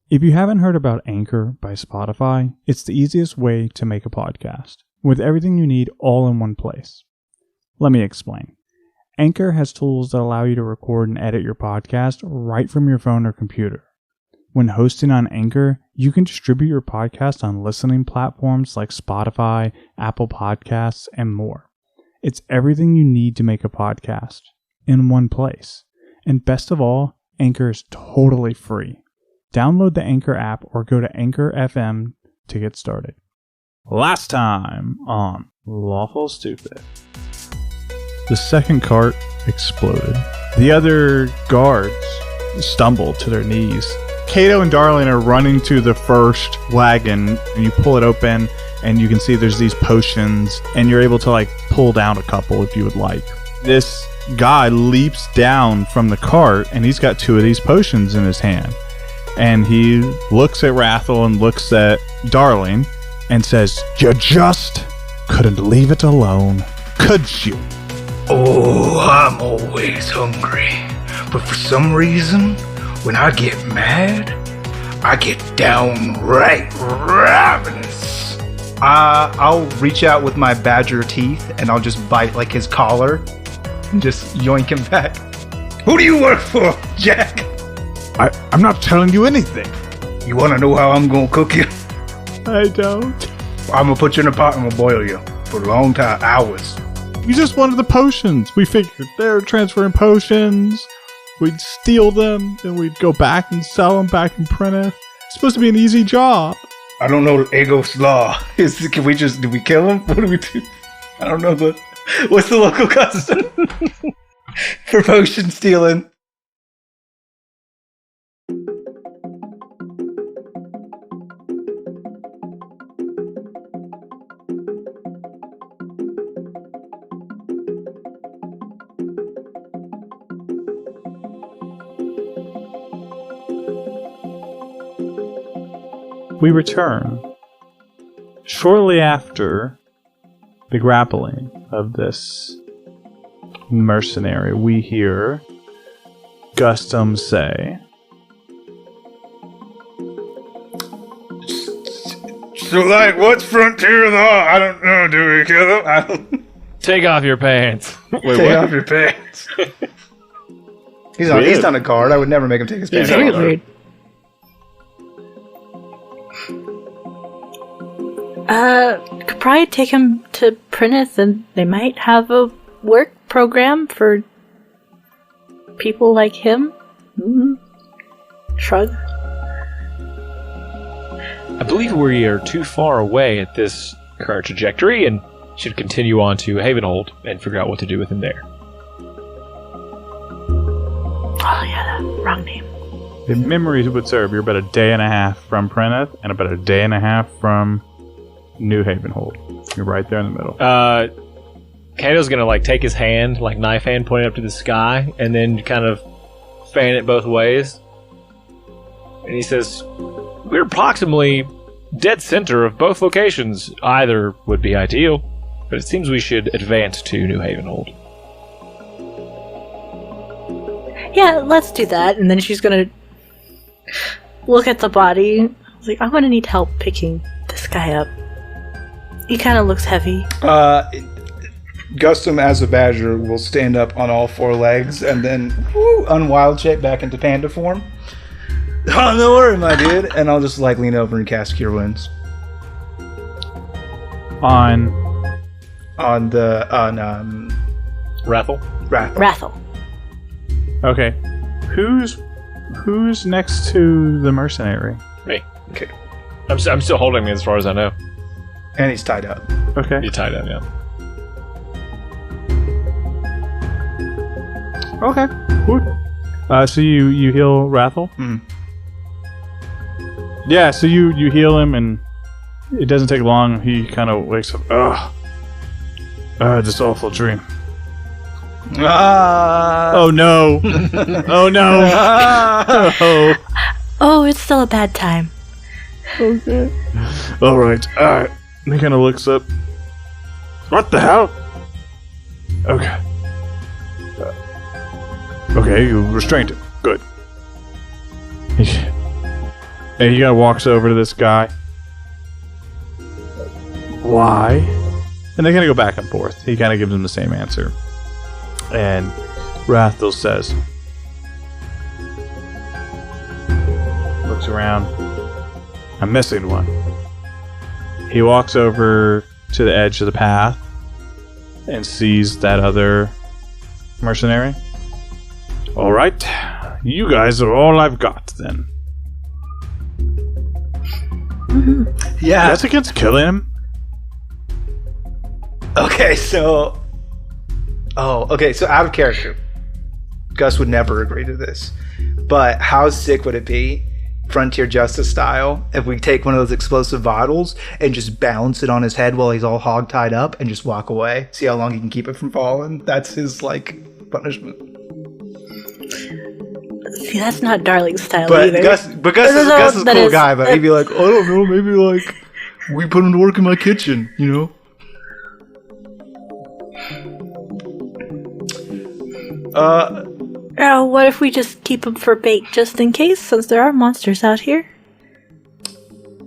If you haven't heard about Anchor by Spotify, it's the easiest way to make a podcast, with everything you need all in one place. Let me explain. Anchor has tools that allow you to record and edit your podcast right from your phone or computer. When hosting on Anchor, you can distribute your podcast on listening platforms like Spotify, Apple Podcasts, and more. It's everything you need to make a podcast in one place. And best of all, Anchor is totally free. Download the Anchor app or go to Anchor FM to get started. Last time on Lawful Stupid. The second cart exploded. The other guards stumbled to their knees. Kato and Darling are running to the first wagon, and you pull it open, and you can see there's these potions, and you're able to pull down a couple if you would like. This guy leaps down from the cart, and he's got 2 of these potions in his hand. And he looks at Rathel and looks at Darling and says, "You just couldn't leave it alone, could you?" Oh, I'm always hungry. But for some reason, when I get mad, I get downright ravenous. I'll reach out with my badger teeth and I'll just bite his collar and just yoink him back. Who do you work for, Jack? I'm not telling you anything. You want to know how I'm going to cook you? I don't. I'm going to put you in a pot and I'm going to boil you for a long time, hours. We just wanted the potions. We figured they're transferring potions. We'd steal them, and we'd go back and sell them back in Prentice. It's supposed to be an easy job. I don't know Aegisauraus law. Do we kill him? What do we do? I don't know what's the local custom for potion stealing? We return. Shortly after the grappling of this mercenary, we hear Gustum say, "So, what's frontier law? I don't know. Do we kill him? Take off your pants." Take off your pants. He's not a guard. I would never make him take his pants off. Weird. Could probably take him to Prentice and they might have a work program for people like him. Mm-hmm. Shrug. I believe we are too far away at this current trajectory and should continue on to Havenhold and figure out what to do with him there. Oh yeah, that wrong name. if memories would serve, you're about a day and a half from Prentice and about a day and a half from New Havenhold. You're right there in the middle. Kato's gonna take his hand, knife hand, pointing up to the sky, and then kind of fan it both ways. And he says, "We're approximately dead center of both locations. Either would be ideal, but it seems we should advance to New Havenhold." Yeah, let's do that. And then she's gonna look at the body. I'm gonna need help picking this guy up. He kind of looks heavy. Gustum, as a badger, will stand up on all four legs and then unwild shape back into panda form. Oh, no worry, my dude. And I'll just lean over and cast Cure Wounds. On Rathel? Rathel. Okay. Who's next to the mercenary? Me. Okay. I'm still holding me as far as I know. And he's tied up. Okay. You're tied up, yeah. Okay. Cool. So you heal Rathel? Mm. Yeah, so you heal him, and it doesn't take long. He kind of wakes up. This awful dream. Oh no! Oh no! Oh, it's still a bad time. Okay. All right. He kind of looks up. What the hell? Okay. Okay, you restrained him. Good. And he walks over to this guy. Why? And they kind of go back and forth. He kind of gives him the same answer. And Rathel says, looks around. I'm missing one. He walks over to the edge of the path and sees that other mercenary. All right, you guys are all I've got then. Yeah. That's against killing him. Okay, so... Oh, okay, so out of character. Gus would never agree to this. But how sick would it be, Frontier Justice style, if we take one of those explosive bottles and just bounce it on his head while he's all hog-tied up and just walk away? See how long he can keep it from falling? That's his, punishment. See, that's not Darling style But either. Gus is a cool guy, but he'd be like, I don't know, maybe, we put him to work in my kitchen, you know? What if we just keep him for bait, just in case, since there are monsters out here?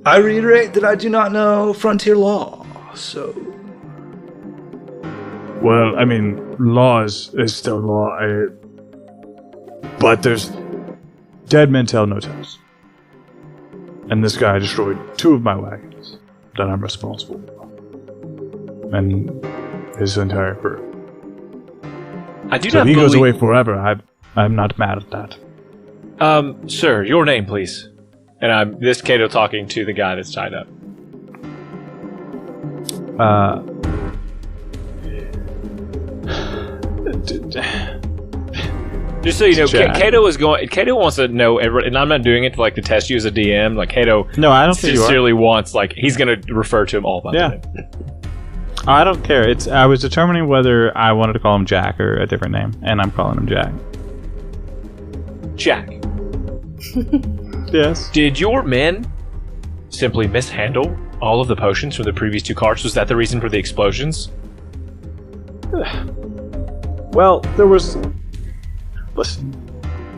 I reiterate that I do not know Frontier law, so... Well, I mean, law is still law. But there's... Dead men tell no tales. And this guy destroyed 2 of my wagons that I'm responsible for. And his entire crew. I do So not if he believe... goes away forever, I'm not mad at that. Sir, your name, please. And I'm this Kato talking to the guy that's tied up. Just so you know, Kato is going. Kato wants to know, and I'm not doing it to test you as a DM. Kato, No, I don't think you are. sincerely wants he's going to refer to him all by name. I don't care. I was determining whether I wanted to call him Jack or a different name, and I'm calling him Jack. Jack, Yes. did your men simply mishandle all of the potions from the previous 2 carts? Was that the reason for the explosions? Well, there was... Listen,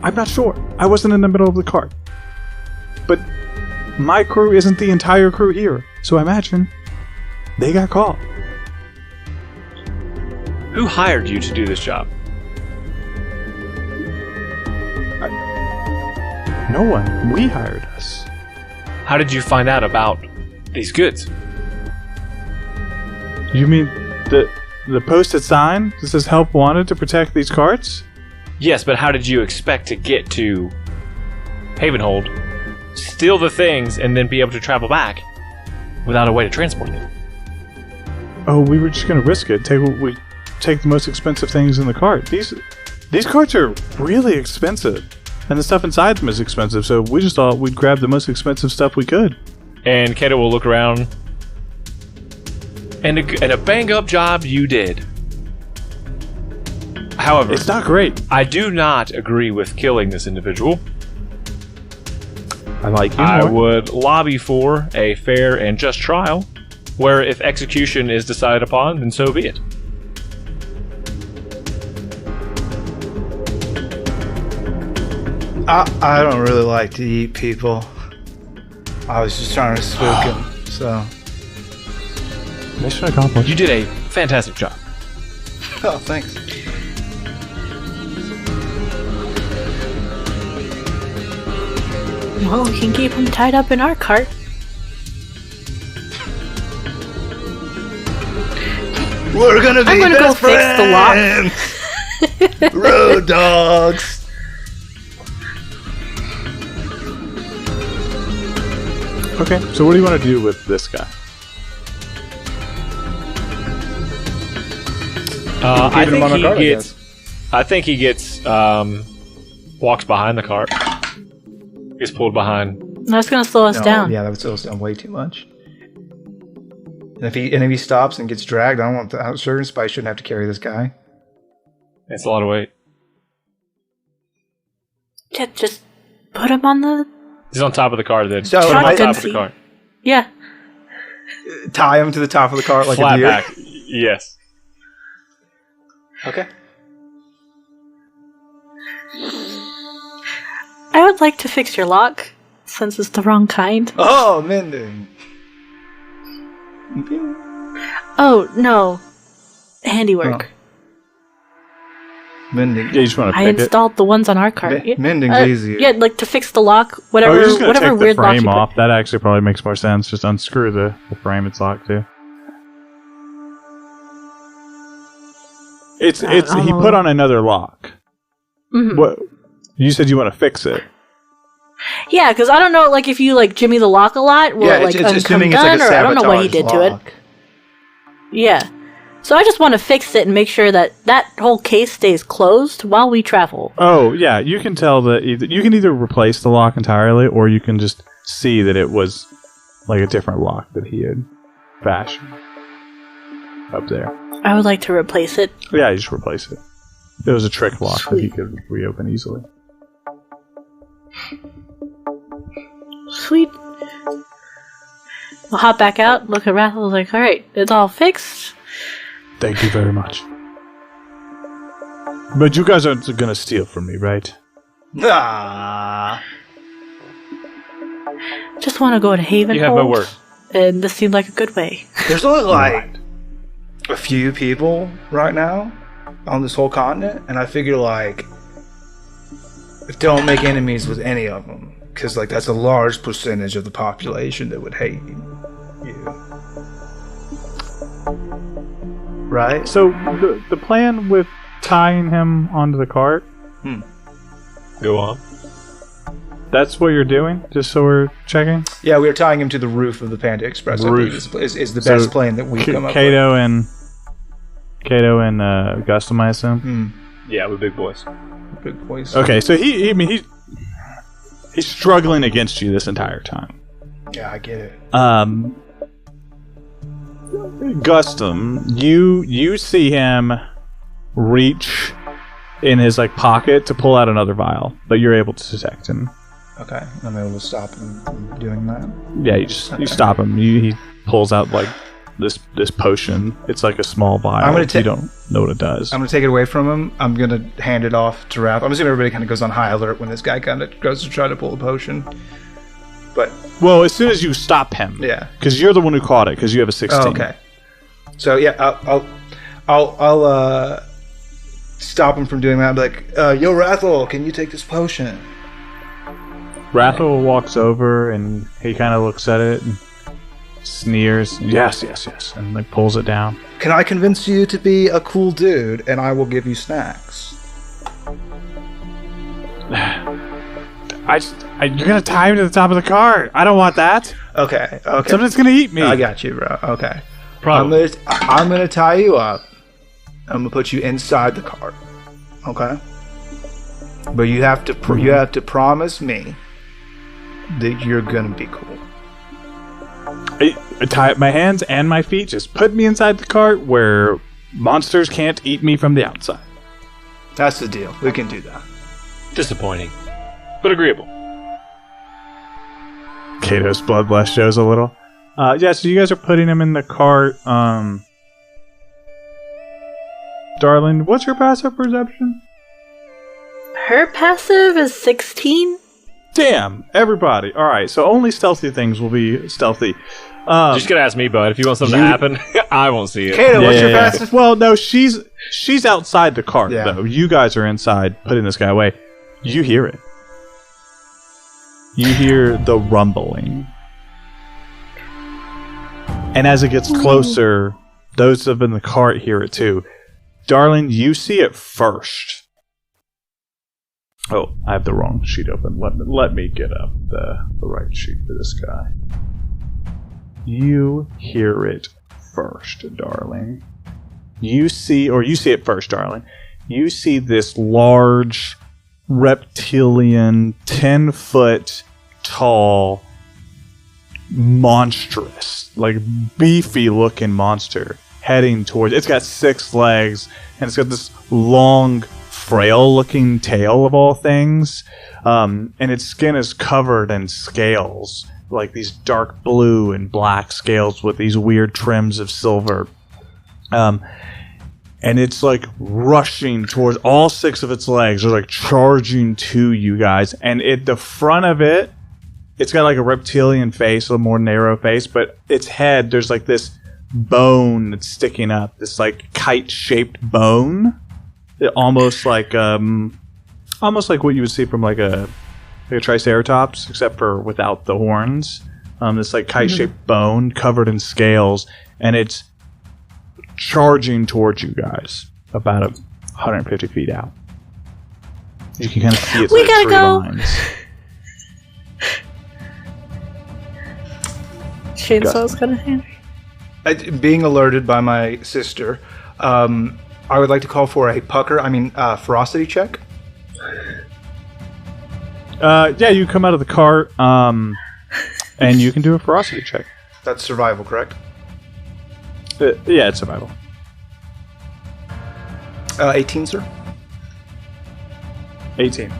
I'm not sure. I wasn't in the middle of the cart. But my crew isn't the entire crew here, so I imagine they got caught. Who hired you to do this job? No one. We hired us. How did you find out about these goods? You mean the posted sign that says help wanted to protect these carts? Yes, but how did you expect to get to Havenhold, steal the things, and then be able to travel back without a way to transport them? Oh, we were just gonna risk it. Take the most expensive things in the cart. These carts are really expensive, and the stuff inside them is expensive. So we just thought we'd grab the most expensive stuff we could. And Kato will look around. And a bang-up job you did. However, It's not great. I do not agree with killing this individual. I like you I more. would lobby for a fair and just trial, where if execution is decided upon, then so be it. I don't really like to eat people. I was just trying to spook him, so... Mission accomplished. You did a fantastic job. Oh, thanks. Well, we can keep him tied up in our cart. We're gonna be I'm gonna go best fix the lock. friends! Road dogs! Okay, so what do you want to do with this guy? I him on the cart, I think he gets walks behind the cart. Gets pulled behind. That's gonna slow us down. Yeah, that would slow us down way too much. And if he stops and gets dragged, I don't want the certain Spice shouldn't have to carry this guy. It's a lot of weight. Yeah, just put him on the... He's on top of the cart then. So, Put him on Shotgun top of the seat. cart. Yeah. Tie him to the top of the cart like Flat a deer. back. Yes. Okay. I would like to fix your lock since it's the wrong kind. Oh, mending. Oh, no. Handiwork. Mending. Yeah, you just want to I pick it. installed the ones on our cart. Mending's easier. Yeah, like to fix the lock, Oh, whatever, you're just gonna whatever take the weird lock frame you off. put. That actually probably makes more sense. Just unscrew the frame it's locked to. It's he put on another lock. Mhm. What? You said you want to fix it. Yeah, because I don't know, like if you like jimmy the lock a lot, will it like it's come assuming it's like done, a or I don't know what he sabotage did to it. lock. Yeah. So I just want to fix it and make sure that that whole case stays closed while we travel. Oh yeah, you can tell that you can either replace the lock entirely, or you can just see that it was like a different lock that he had fashioned up there. I would like to replace it. Yeah, you just replace it. It was a trick lock that he Sweet. could reopen easily. Sweet. We'll hop back out, look at Rathel, like, alright, it's all fixed. Thank you very much. But you guys aren't gonna steal from me, right? Ah. Just want to go to Haven. You have my word. And this seemed like a good way. There's only like a few people right now on this whole continent, and I figure like don't make enemies with any of them, because like that's a large percentage of the population that would hate you. Right? So the plan with tying him onto the cart, Go on. that's what you're doing? Just so we're checking? Yeah, we are tying him to the roof of the Panda Express. I believe is the best plan that we come up with. Kato and Gustum, I assume? Yeah, we're big boys. Big voice. Okay, so he's struggling against you this entire time. Yeah, I get it. Gustum, you see him reach in his like pocket to pull out another vial, but you're able to detect him. Okay, I'm able to stop him from doing that. Yeah, you stop him. He pulls out like this potion. It's like a small vial. I'm gonna you don't know what it does. I'm gonna take it away from him. I'm gonna hand it off to Raph. I'm assuming everybody kind of goes on high alert when this guy kind of goes to try to pull the potion. But Well, as soon as you stop him, yeah, because you're the one who caught it, because you have a 16. oh, okay. So yeah, I'll stop him from doing that. I'll be like, yo, Rathel, can you take this potion? Rathel walks over and he kind of looks at it and sneers. Yes, and like pulls it down. Can I convince you to be a cool dude, and I will give you snacks? You're gonna tie him to the top of the cart. I don't want that. Okay. Something's gonna eat me. I got you, bro. Okay. Probably. I'm gonna tie you up. I'm gonna put you inside the cart. Okay. But you have to promise me that you're gonna be cool. I tie up my hands and my feet. Just put me inside the cart where monsters can't eat me from the outside. That's the deal. We can do that. Disappointing, but agreeable. Kato's bloodlust shows a little. Yeah, so you guys are putting him in the cart. Darling, what's your passive perception? Her passive is 16. Damn, everybody. Alright, so only stealthy things will be stealthy. You're just gonna ask me, bud. If you want something to happen, I won't see it. Kato, what's your passive? Well, no, she's outside the cart, Yeah. though. You guys are inside putting this guy away. You hear it. You hear the rumbling. And as it gets closer, those that have been in the cart hear it too. Darling, you see it first. Oh, I have the wrong sheet open. Let me get up the right sheet for this guy. You hear it first, darling. You see it first, darling. You see this large reptilian, 10-foot tall, monstrous, like beefy looking monster heading towards. It's got 6 legs and it's got this long, frail looking tail of all things, and its skin is covered in scales, like these dark blue and black scales with these weird trims of silver. And it's like rushing towards, all 6 of its legs are like charging to you guys, and the front of it it's got like a reptilian face, a more narrow face, but its head, there's like this bone that's sticking up, this like kite-shaped bone. Almost like what you would see from like a triceratops, except for without the horns. This like kite-shaped bone covered in scales, and it's charging towards you guys about 150 feet out. You can kind of see its We gotta tree go. lines. Chainsaw's gonna hand. Being alerted by my sister, I would like to call for a ferocity check. Yeah, you come out of the cart, and you can do a ferocity check. That's survival, correct? Yeah, it's survival. 18, sir. 18.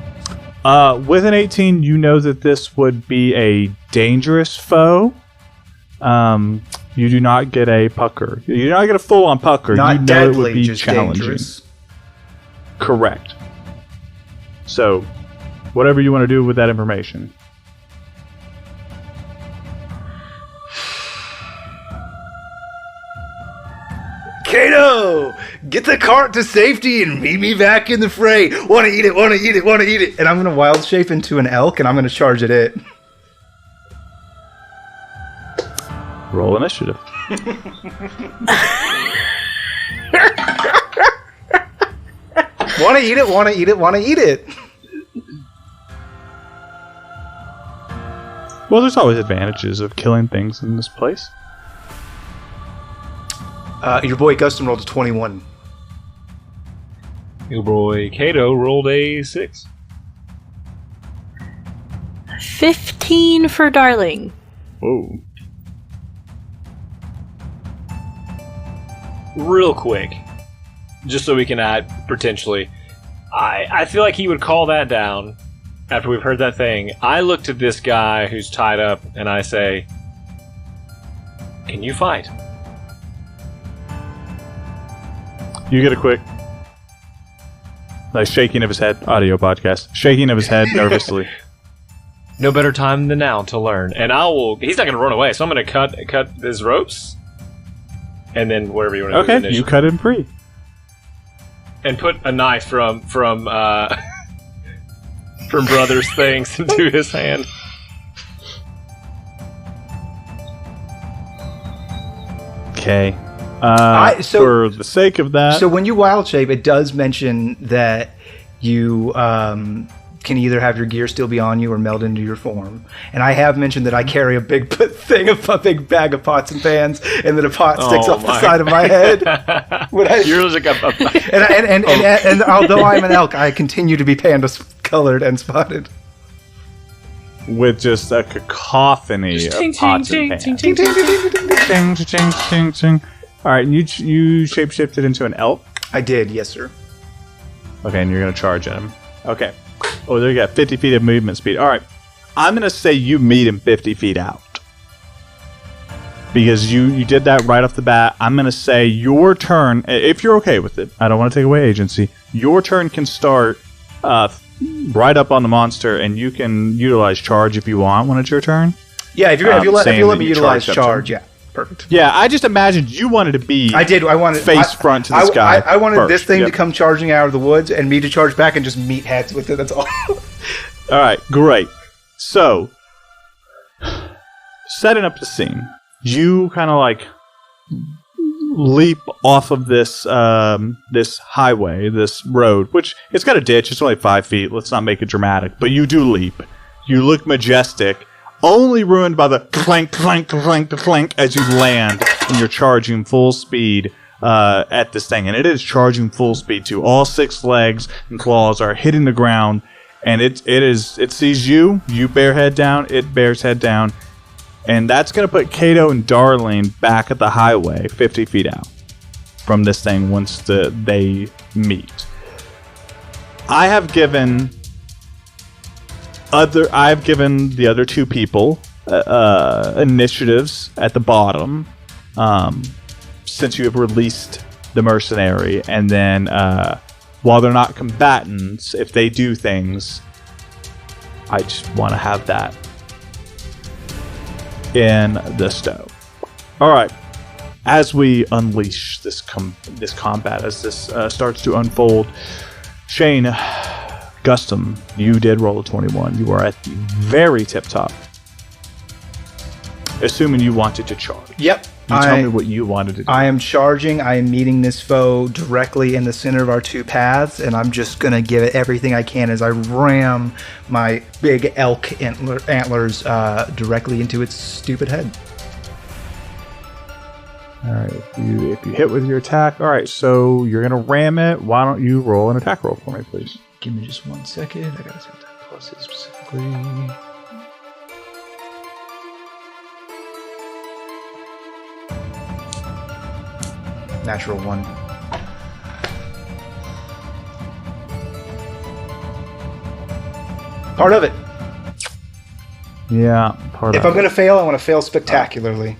With an 18, you know that this would be a dangerous foe. You do not get a pucker. You do not get a full-on pucker. Not you know deadly, it would be just challenging. dangerous. Correct. So, whatever you want to do with that information. Kato, get the cart to safety and meet me back in the fray. Want to eat it, want to eat it, want to eat it. And I'm going to wild shape into an elk, and I'm going to charge at it. Roll initiative. Want to eat it, want to eat it, want to eat it. Well, there's always advantages of killing things in this place. Your boy Custom rolled a 21. Your boy Kato rolled a 6. 15 for Darling. Whoa. Real quick, just so we can add potentially, I feel like he would call that down after we've heard that thing. I looked at this guy who's tied up and I say, "Can you fight?" You get a quick, like, shaking of his head. Audio podcast. Shaking of his head nervously. No better time than now to learn. And I will. He's not going to run away, so I'm going to cut his ropes, and then wherever you want to. Okay, do the you cut him free. and put a knife from from Brothers Things into his hand. Okay. So- for the sake of that, So when you wild shape, it does mention that you can either have your gear still be on you or meld into your form. And I have mentioned that I carry a big big bag of pots and pans, and that a pot sticks Oh off the my. side of my head. When I- You're like and although I'm an elk, I continue to be panda colored and spotted. with just a cacophony of pots and pans. Ching, ching, ching, ching. All right, you shapeshifted into an elk. I did, yes, sir. Okay, and you're going to charge at him. Okay. Oh, there you got 50 feet of movement speed. All right. I'm going to say you meet him 50 feet out. Because you did that right off the bat. I'm going to say your turn, if you're okay with it, I don't want to take away agency, your turn can start right up on the monster, and you can utilize charge if you want when it's your turn. Yeah, if you let me utilize charge, charge, yeah. Perfect. Yeah, I just imagined you wanted to be I did. I wanted face front to this guy. I wanted first. this thing Yep. to come charging out of the woods and me to charge back and just meet heads with it. That's all. All right, great. So, setting up the scene, you kind of like leap off of this this highway, this road, which it's got a ditch. It's only 5 feet. Let's not make it dramatic, but you do leap. You look majestic. Only ruined by the clank, clank, clank, clank as you land, and you're charging full speed at this thing. And it is charging full speed too. All 6 legs and claws are hitting the ground, and it sees you. You bear head down. It bears head down, and that's gonna put Kato and Darling back at the highway, 50 feet out from this thing once they meet. I've given the other 2 people initiatives at the bottom, since you have released the mercenary, and then while they're not combatants, if they do things, I just want to have that in the stove. All right. As we unleash this combat, as this starts to unfold, Shane, Gustum, you did roll a 21. You are at the very tip top. Assuming you wanted to charge. Yep. Tell me what you wanted to do. I am charging. I am meeting this foe directly in the center of our two paths, and I'm just going to give it everything I can as I ram my big elk antlers directly into its stupid head. All right. If you hit with your attack, all right, so you're going to ram it. Why don't you roll an attack roll for me, please? Give me just 1 second. I got to see what that plus is specifically. Natural 1. Part of it. Yeah, part If of I'm going to fail, I want to fail spectacularly.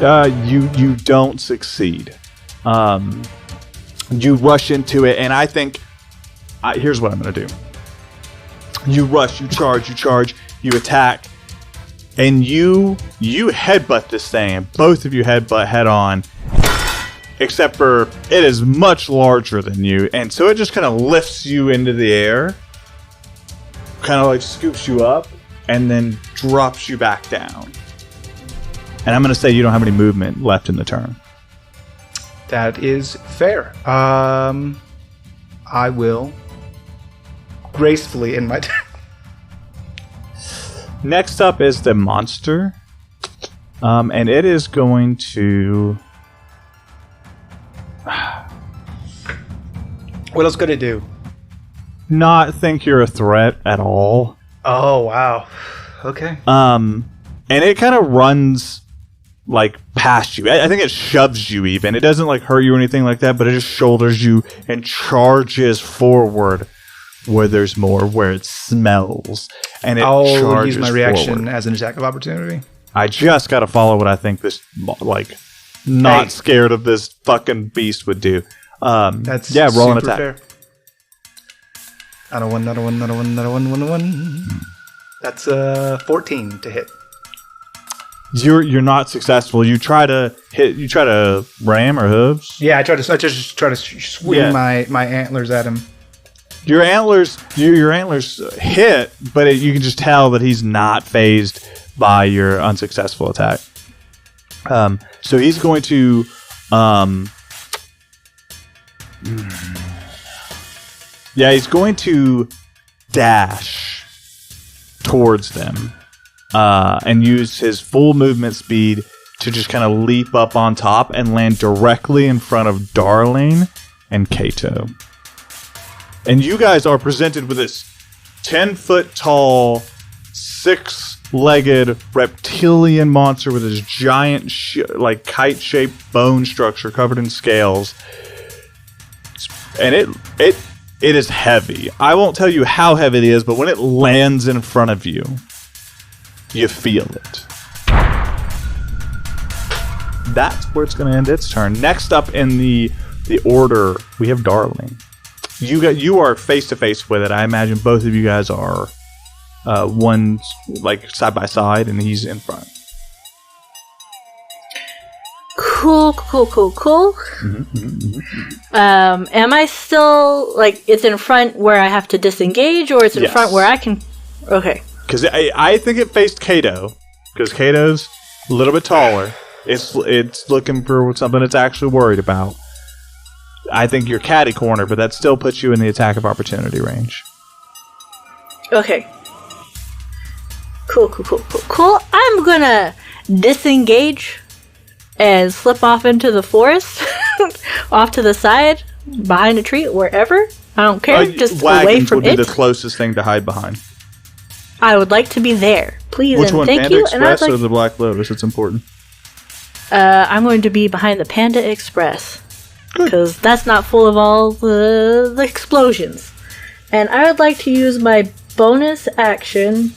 You don't succeed. You rush into it, and I think here's what I'm going to do. You rush, you charge, you attack, and you headbutt this thing, and both of you headbutt head on, except for it is much larger than you, and so it just kind of lifts you into the air, kind of like scoops you up, and then drops you back down. And I'm going to say you don't have any movement left in the turn. That is fair. I will gracefully end my turn. Next up is the monster. And it is going to... What else could it do? Not think you're a threat at all. Oh, wow. Okay. And it kind of runs... like past you. I think it shoves you even. It doesn't like hurt you or anything like that, but it just shoulders you and charges forward where there's more, where it smells. And it I'll use my reaction forward. as an attack of opportunity. I just got to follow what I think this, like, not scared of this fucking beast would do. That's roll an attack. Fair. Another one. That's 14 to hit. You're not successful. You try to hit. You try to ram or hooves. Yeah, I just try to swing my antlers at him. Your antlers hit, but you can just tell that he's not phased by your unsuccessful attack. So he's going to he's going to dash towards them. And use his full movement speed to just kind of leap up on top and land directly in front of Darlene and Kato. And you guys are presented with this 10-foot tall, 6-legged reptilian monster with this giant, kite-shaped bone structure covered in scales. And it is heavy. I won't tell you how heavy it is, but when it lands in front of you, you feel it. That's where it's going to end its turn. Next up in the order, we have Darling. You are face to face with it. I imagine both of you guys are one like side by side, and he's in front. Cool. Am I still it's in front where I have to disengage, or it's in front where I can? Okay. Because I think it faced Kato, because Kato's a little bit taller. It's looking for something it's actually worried about. I think you're catty corner, but that still puts you in the attack of opportunity range. Okay. Cool. I'm gonna disengage and slip off into the forest, off to the side, behind a tree, wherever. I don't care, just away from it. Wagons would be the closest thing to hide behind. I would like to be there, please. Which and one, thank Panda you. Express and or the Black Lotus? It's important. I'm going to be behind the Panda Express, because that's not full of all the explosions. And I would like to use my bonus action.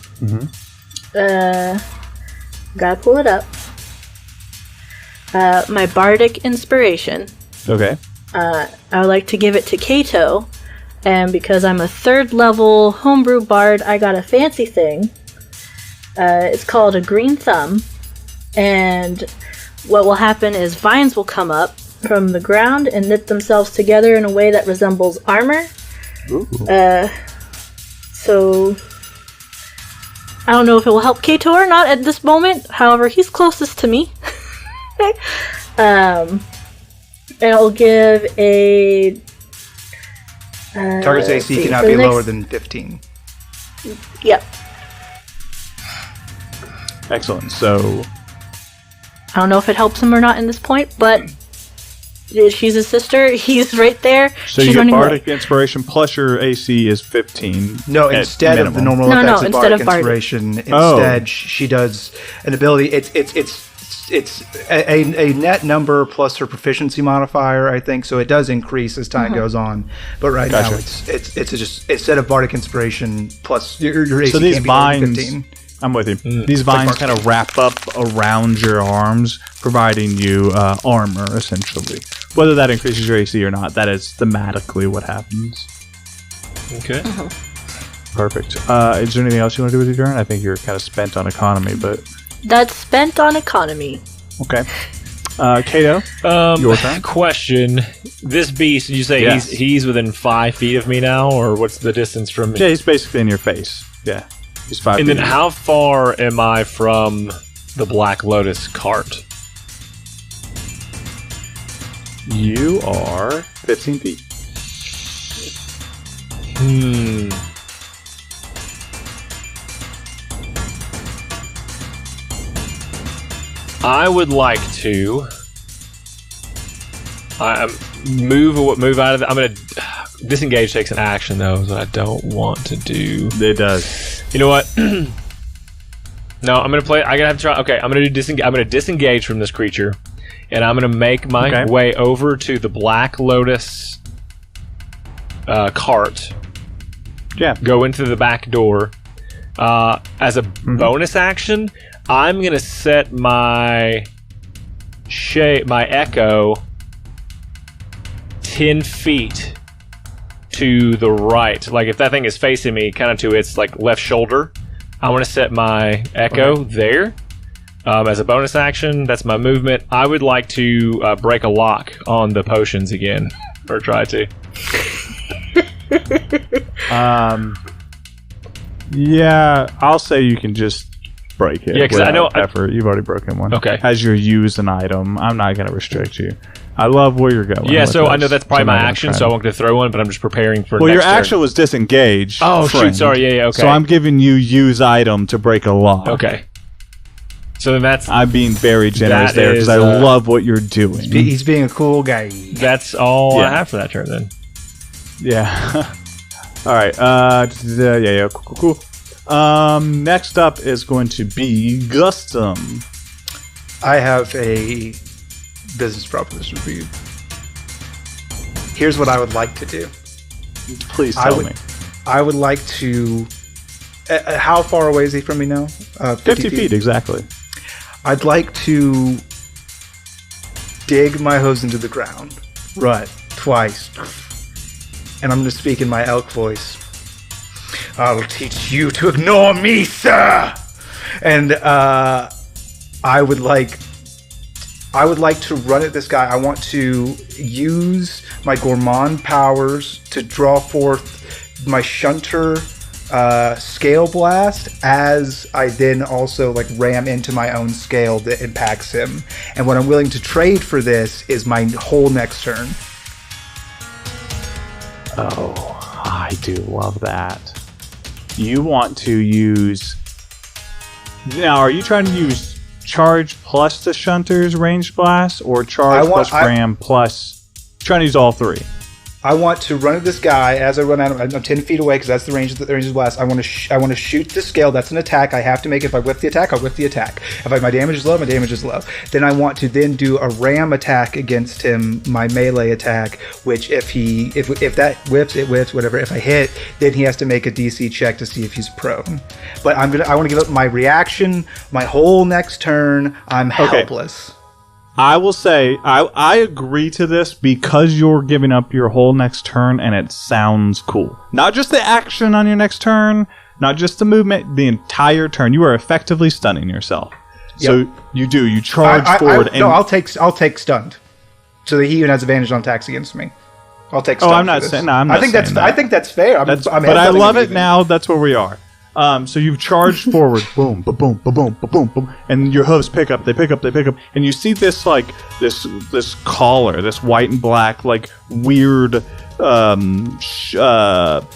Gotta pull it up. My Bardic Inspiration. Okay. I would like to give it to Kato And because I'm a 3rd level homebrew bard, I got a fancy thing. It's called a green thumb. And what will happen is vines will come up from the ground and knit themselves together in a way that resembles armor. Ooh. So I don't know if it will help Kato or not at this moment. However, he's closest to me. It'll give a Target's AC cannot be lower than 15. Yep. Excellent. So I don't know if it helps him or not in this point, but she's his sister. He's right there. So you get Bardic Inspiration plus your AC is 15. No, instead of the normal effects of Bardic Inspiration, instead she does an ability. It's a net number plus her proficiency modifier, I think. So it does increase as time goes on. But right now it's just instead of Bardic Inspiration plus your AC. So these can't be vines. 15. I'm with you. These vines kind of wrap up around your arms, providing you armor, essentially. Whether that increases your AC or not, that is thematically what happens. Okay. Perfect. Is there anything else you want to do with your turn? I think you're kind of spent on economy, but... That's spent on economy. Okay. Kato, your turn. Question. This beast, did you say he's within 5 feet of me now, or what's the distance from me? Yeah, he's basically in your face. Yeah. He's 5 feet. And then how far am I from the Black Lotus cart? You are 15 feet. I would like to move out of it. I'm going to disengage. Takes an action though, is what I don't want to do. It does. You know what? No, I'm going to play. I gotta have to try. Okay, I'm going to do disengage. I'm going to disengage from this creature, and I'm going to make my way over to the Black Lotus cart. Yeah. Go into the back door. As a bonus action, I'm going to set my echo 10 feet to the right. Like if that thing is facing me kind of to its like left shoulder, I want to set my echo there. As a bonus action, that's my movement. I would like to break a lock on the potions again, or try to. Yeah, I'll say you can just break it. Yeah, because I know effort. You've already broken one. Okay. As you use an item, I'm not going to restrict you. I love where you're going. Yeah, so I know that's probably my action, so I won't get to throw one, but I'm just preparing for. Well, next your action was disengage. Oh friend. shoot! Sorry. Yeah. Okay. So I'm giving you use item to break a lock. Okay. So then I'm being very generous there because I love what you're doing. He's being a cool guy. That's all I have for that turn then. Yeah. All right. Yeah. Cool. Next up is going to be Gustum. I have a business proposition for you. Here's what I would like to do. Please tell me. I would like to... how far away is he from me now? 50 feet, exactly. I'd like to dig my hose into the ground. Rut. Twice. And I'm going to speak in my elk voice. I'll teach you to ignore me, sir! And I would like to run at this guy. I want to use my gourmand powers to draw forth my shunter scale blast as I then also like ram into my own scale that impacts him. And what I'm willing to trade for this is my whole next turn. Oh, I do love that. You want to use... Now, are you trying to use charge plus the shunter's ranged blast, or charge plus ram plus... Trying to use all three? I want to run at this guy as I run out. I'm 10 feet away because that's the range of the blast. I want to shoot the scale. That's an attack. I have to make it. If I whip the attack, I'll whip the attack. If my damage is low, my damage is low. Then I want to then do a ram attack against him, my melee attack. Which if that whips, it whips. Whatever. If I hit, then he has to make a DC check to see if he's prone. But I want to give up my reaction. My whole next turn, I'm helpless. I will say, I agree to this because you're giving up your whole next turn and it sounds cool. Not just the action on your next turn, not just the movement, the entire turn. You are effectively stunning yourself. Yep. So you charge forward. I'll take stunned. So that he even has advantage on attacks against me. I'll take stunned. I'm not saying that. I think that's fair. But I love it now. That's where we are. So you've charged forward, boom, ba boom, ba boom, ba boom, boom, and your hooves pick up, and you see this like this collar, this white and black like weird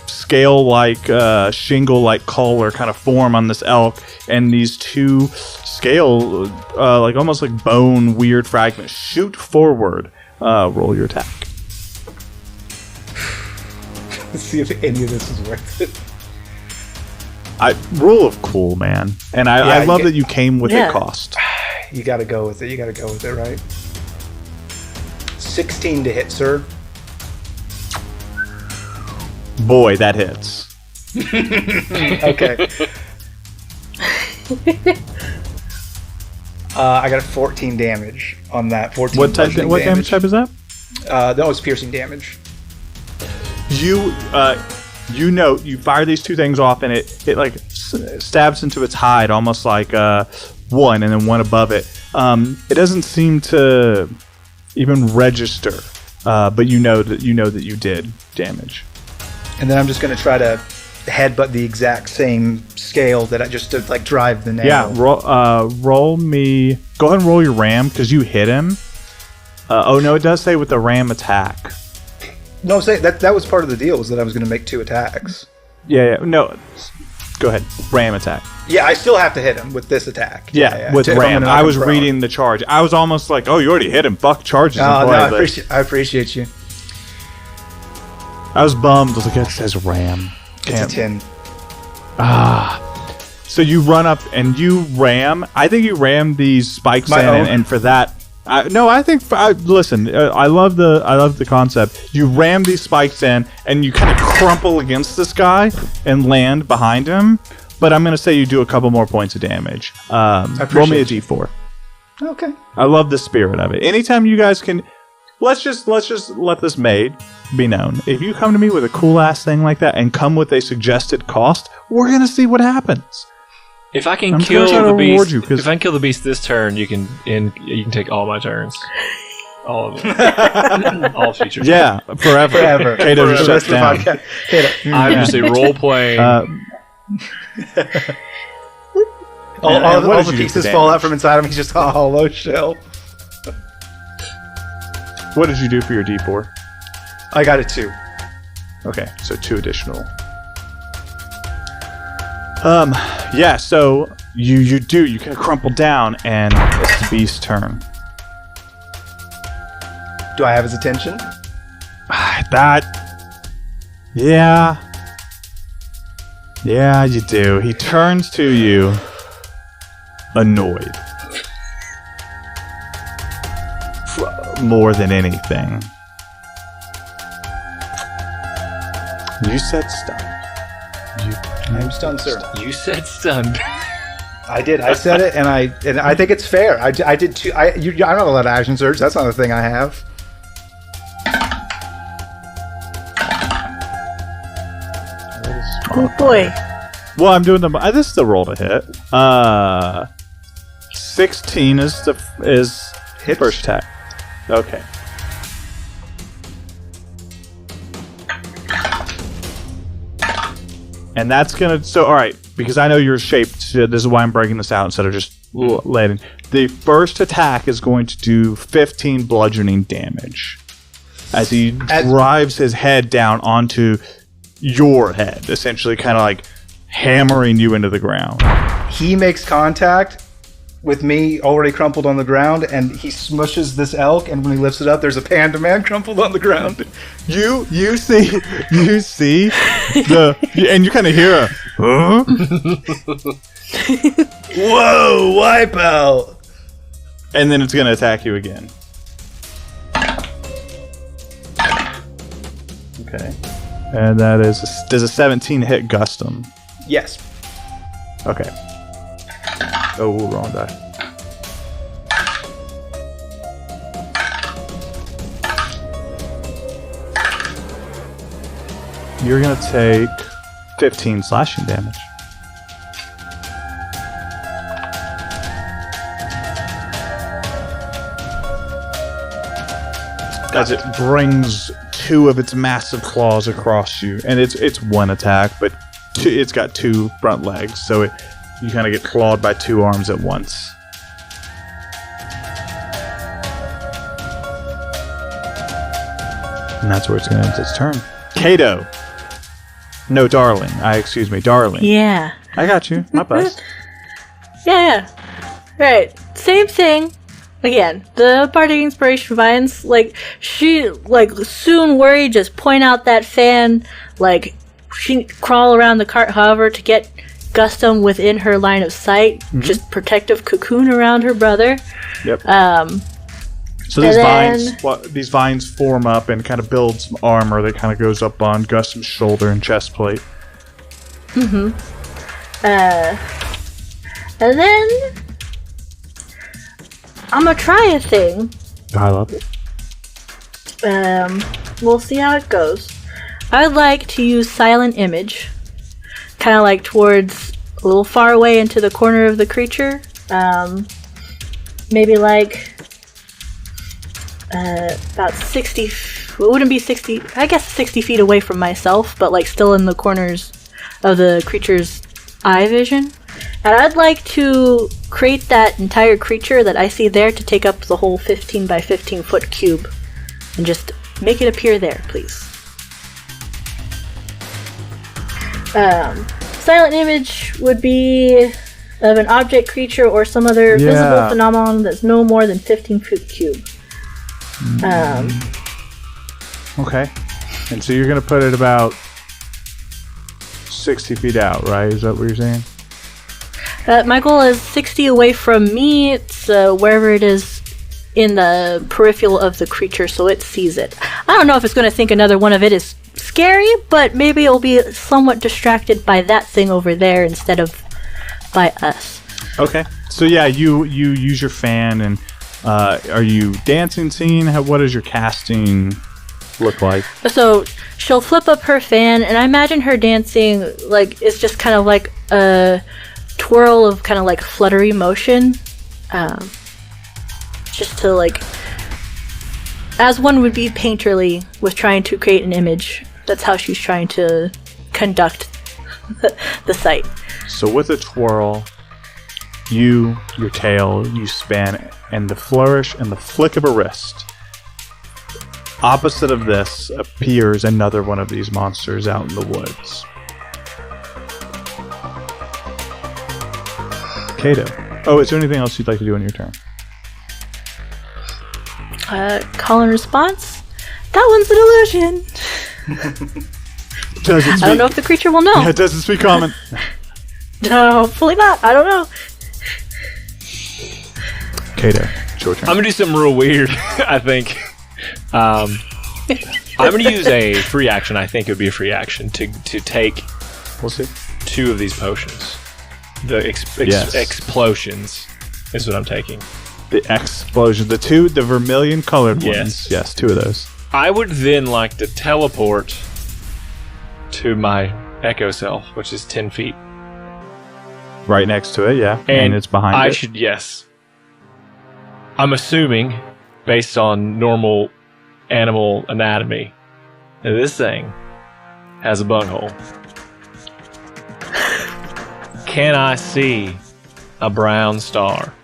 scale-like shingle-like collar kind of form on this elk, and these two scale like almost like bone weird fragments shoot forward. Roll your attack. Let's see if any of this is worth it. Rule of cool, man. And I love that you came with a cost. You gotta go with it. Right? 16 to hit, sir. Boy, that hits. Okay. I got 14 damage on that. 14. What damage type is that? That was piercing damage. You fire these two things off, and it like stabs into its hide, almost like one, and then one above it. It doesn't seem to even register, but you know that you did damage. And then I'm just going to try to headbutt the exact same scale that I just to like drive the nail. Yeah, roll me. Go ahead and roll your ram because you hit him. Oh no, it does say with the ram attack. No, say that was part of the deal, was that I was going to make 2 attacks. Yeah, no. Go ahead. Ram attack. Yeah, I still have to hit him with this attack. With ram. I was reading the charge. I was almost like, oh, you already hit him. Fuck charges. I appreciate you. I was bummed. I was like, it says ram. It's a 10. So you run up and you ram. I think you ram these spikes and for that... listen. I love the concept. You ram these spikes in, and you kind of crumple against this guy and land behind him. But I'm going to say you do a couple more points of damage. Roll me a d4. Okay. I love the spirit of it. Anytime you guys can, let's just let this made be known. If you come to me with a cool ass thing like that and come with a suggested cost, we're going to see what happens. If I can kill the beast this turn, you can take all my turns, all of them, all future. Yeah, forever. Kato just shuts down. I'm just a role playing. all the pieces fall out from inside him. He's just a hollow shell. What did you do for your D4? I got a 2. Okay, so 2 additional. Yeah, so you kind of crumple down, and it's the beast's turn. Do I have his attention? Yeah, you do. He turns to you, annoyed. More than anything. You said stunned. I'm stunned, sir. You said stunned. I did. I said it, and I think it's fair. I did too. I'm not allowed to action surge. That's not a thing I have. Oh boy. Well, I'm doing this is the roll to hit. 16 is Hits. first attack. Okay. And that's gonna. So, all right, because I know you're shaped. This is why I'm breaking this out instead of just landing. The first attack is going to do 15 bludgeoning damage as he drives his head down onto your head, essentially, kind of like hammering you into the ground. He makes contact with me already crumpled on the ground, and he smushes this elk, and when he lifts it up, there's a panda man crumpled on the ground. You see and you kind of hear a, huh? Whoa, wipeout! And then it's going to attack you again. Okay. And that does a 17 hit Gustum? Yes. Okay. Oh, wrong die. You're going to take 15 slashing damage. As it brings two of its massive claws across you. And it's one attack, but it's got two front legs. So you kind of get clawed by two arms at once. And that's where it's going to end its turn. Kato. No, Darling. Excuse me, Darling. Yeah. I got you. My best. Yeah. Right. Same thing. Again, the Bardic Inspiration Vines, she, soon worried, just point out that fan, she crawl around the cart, however, to get Gustum within her line of sight, just protective cocoon around her brother. Yep. So these vines form up and kind of build some armor that kind of goes up on Gustum's shoulder and chest plate. And then I'm gonna try a thing. I love it. We'll see how it goes. I'd like to use Silent Image, kind of towards a little far away into the corner of the creature. Maybe about 60. It wouldn't be 60. I guess 60 feet away from myself, but still in the corners of the creature's eye vision. And I'd like to create that entire creature that I see there to take up the whole 15 by 15 foot cube. And just make it appear there, please. Silent Image would be of an object, creature, or some other visible phenomenon that's no more than 15 foot cube. Okay. And so you're going to put it about 60 feet out, right? Is that what you're saying? My goal is 60 away from me. It's wherever it is in the peripheral of the creature, so it sees it. I don't know if it's going to think another one of it is scary, but maybe it'll be somewhat distracted by that thing over there instead of by us. Okay. So yeah, you use your fan, and are you dancing, singing? What does your casting look like? So she'll flip up her fan, and I imagine her dancing it's just kind of like a twirl of kind of fluttery motion, just to as one would be painterly with trying to create an image. That's how she's trying to conduct the sight. So with a twirl, your tail, you span, and the flourish and the flick of a wrist. Opposite of this appears another one of these monsters out in the woods. Kato. Oh, is there anything else you'd like to do on your turn? Call and response? That one's an illusion. I don't know if the creature will know. Yeah, it doesn't speak common. No, hopefully not. I don't know. Kato, it's your turn. I'm going to do something real weird, I think. I'm going to use a free action. I think it would be a free action to take We'll see. 2 of these potions. The explosions is what I'm taking. The explosion. The vermilion colored ones. Yes, 2 of those. I would then like to teleport to my Echo Self, which is 10 feet. Right next to it, yeah. And it's behind it. Yes. I'm assuming, based on normal animal anatomy, that this thing has a butthole. Can I see a brown star?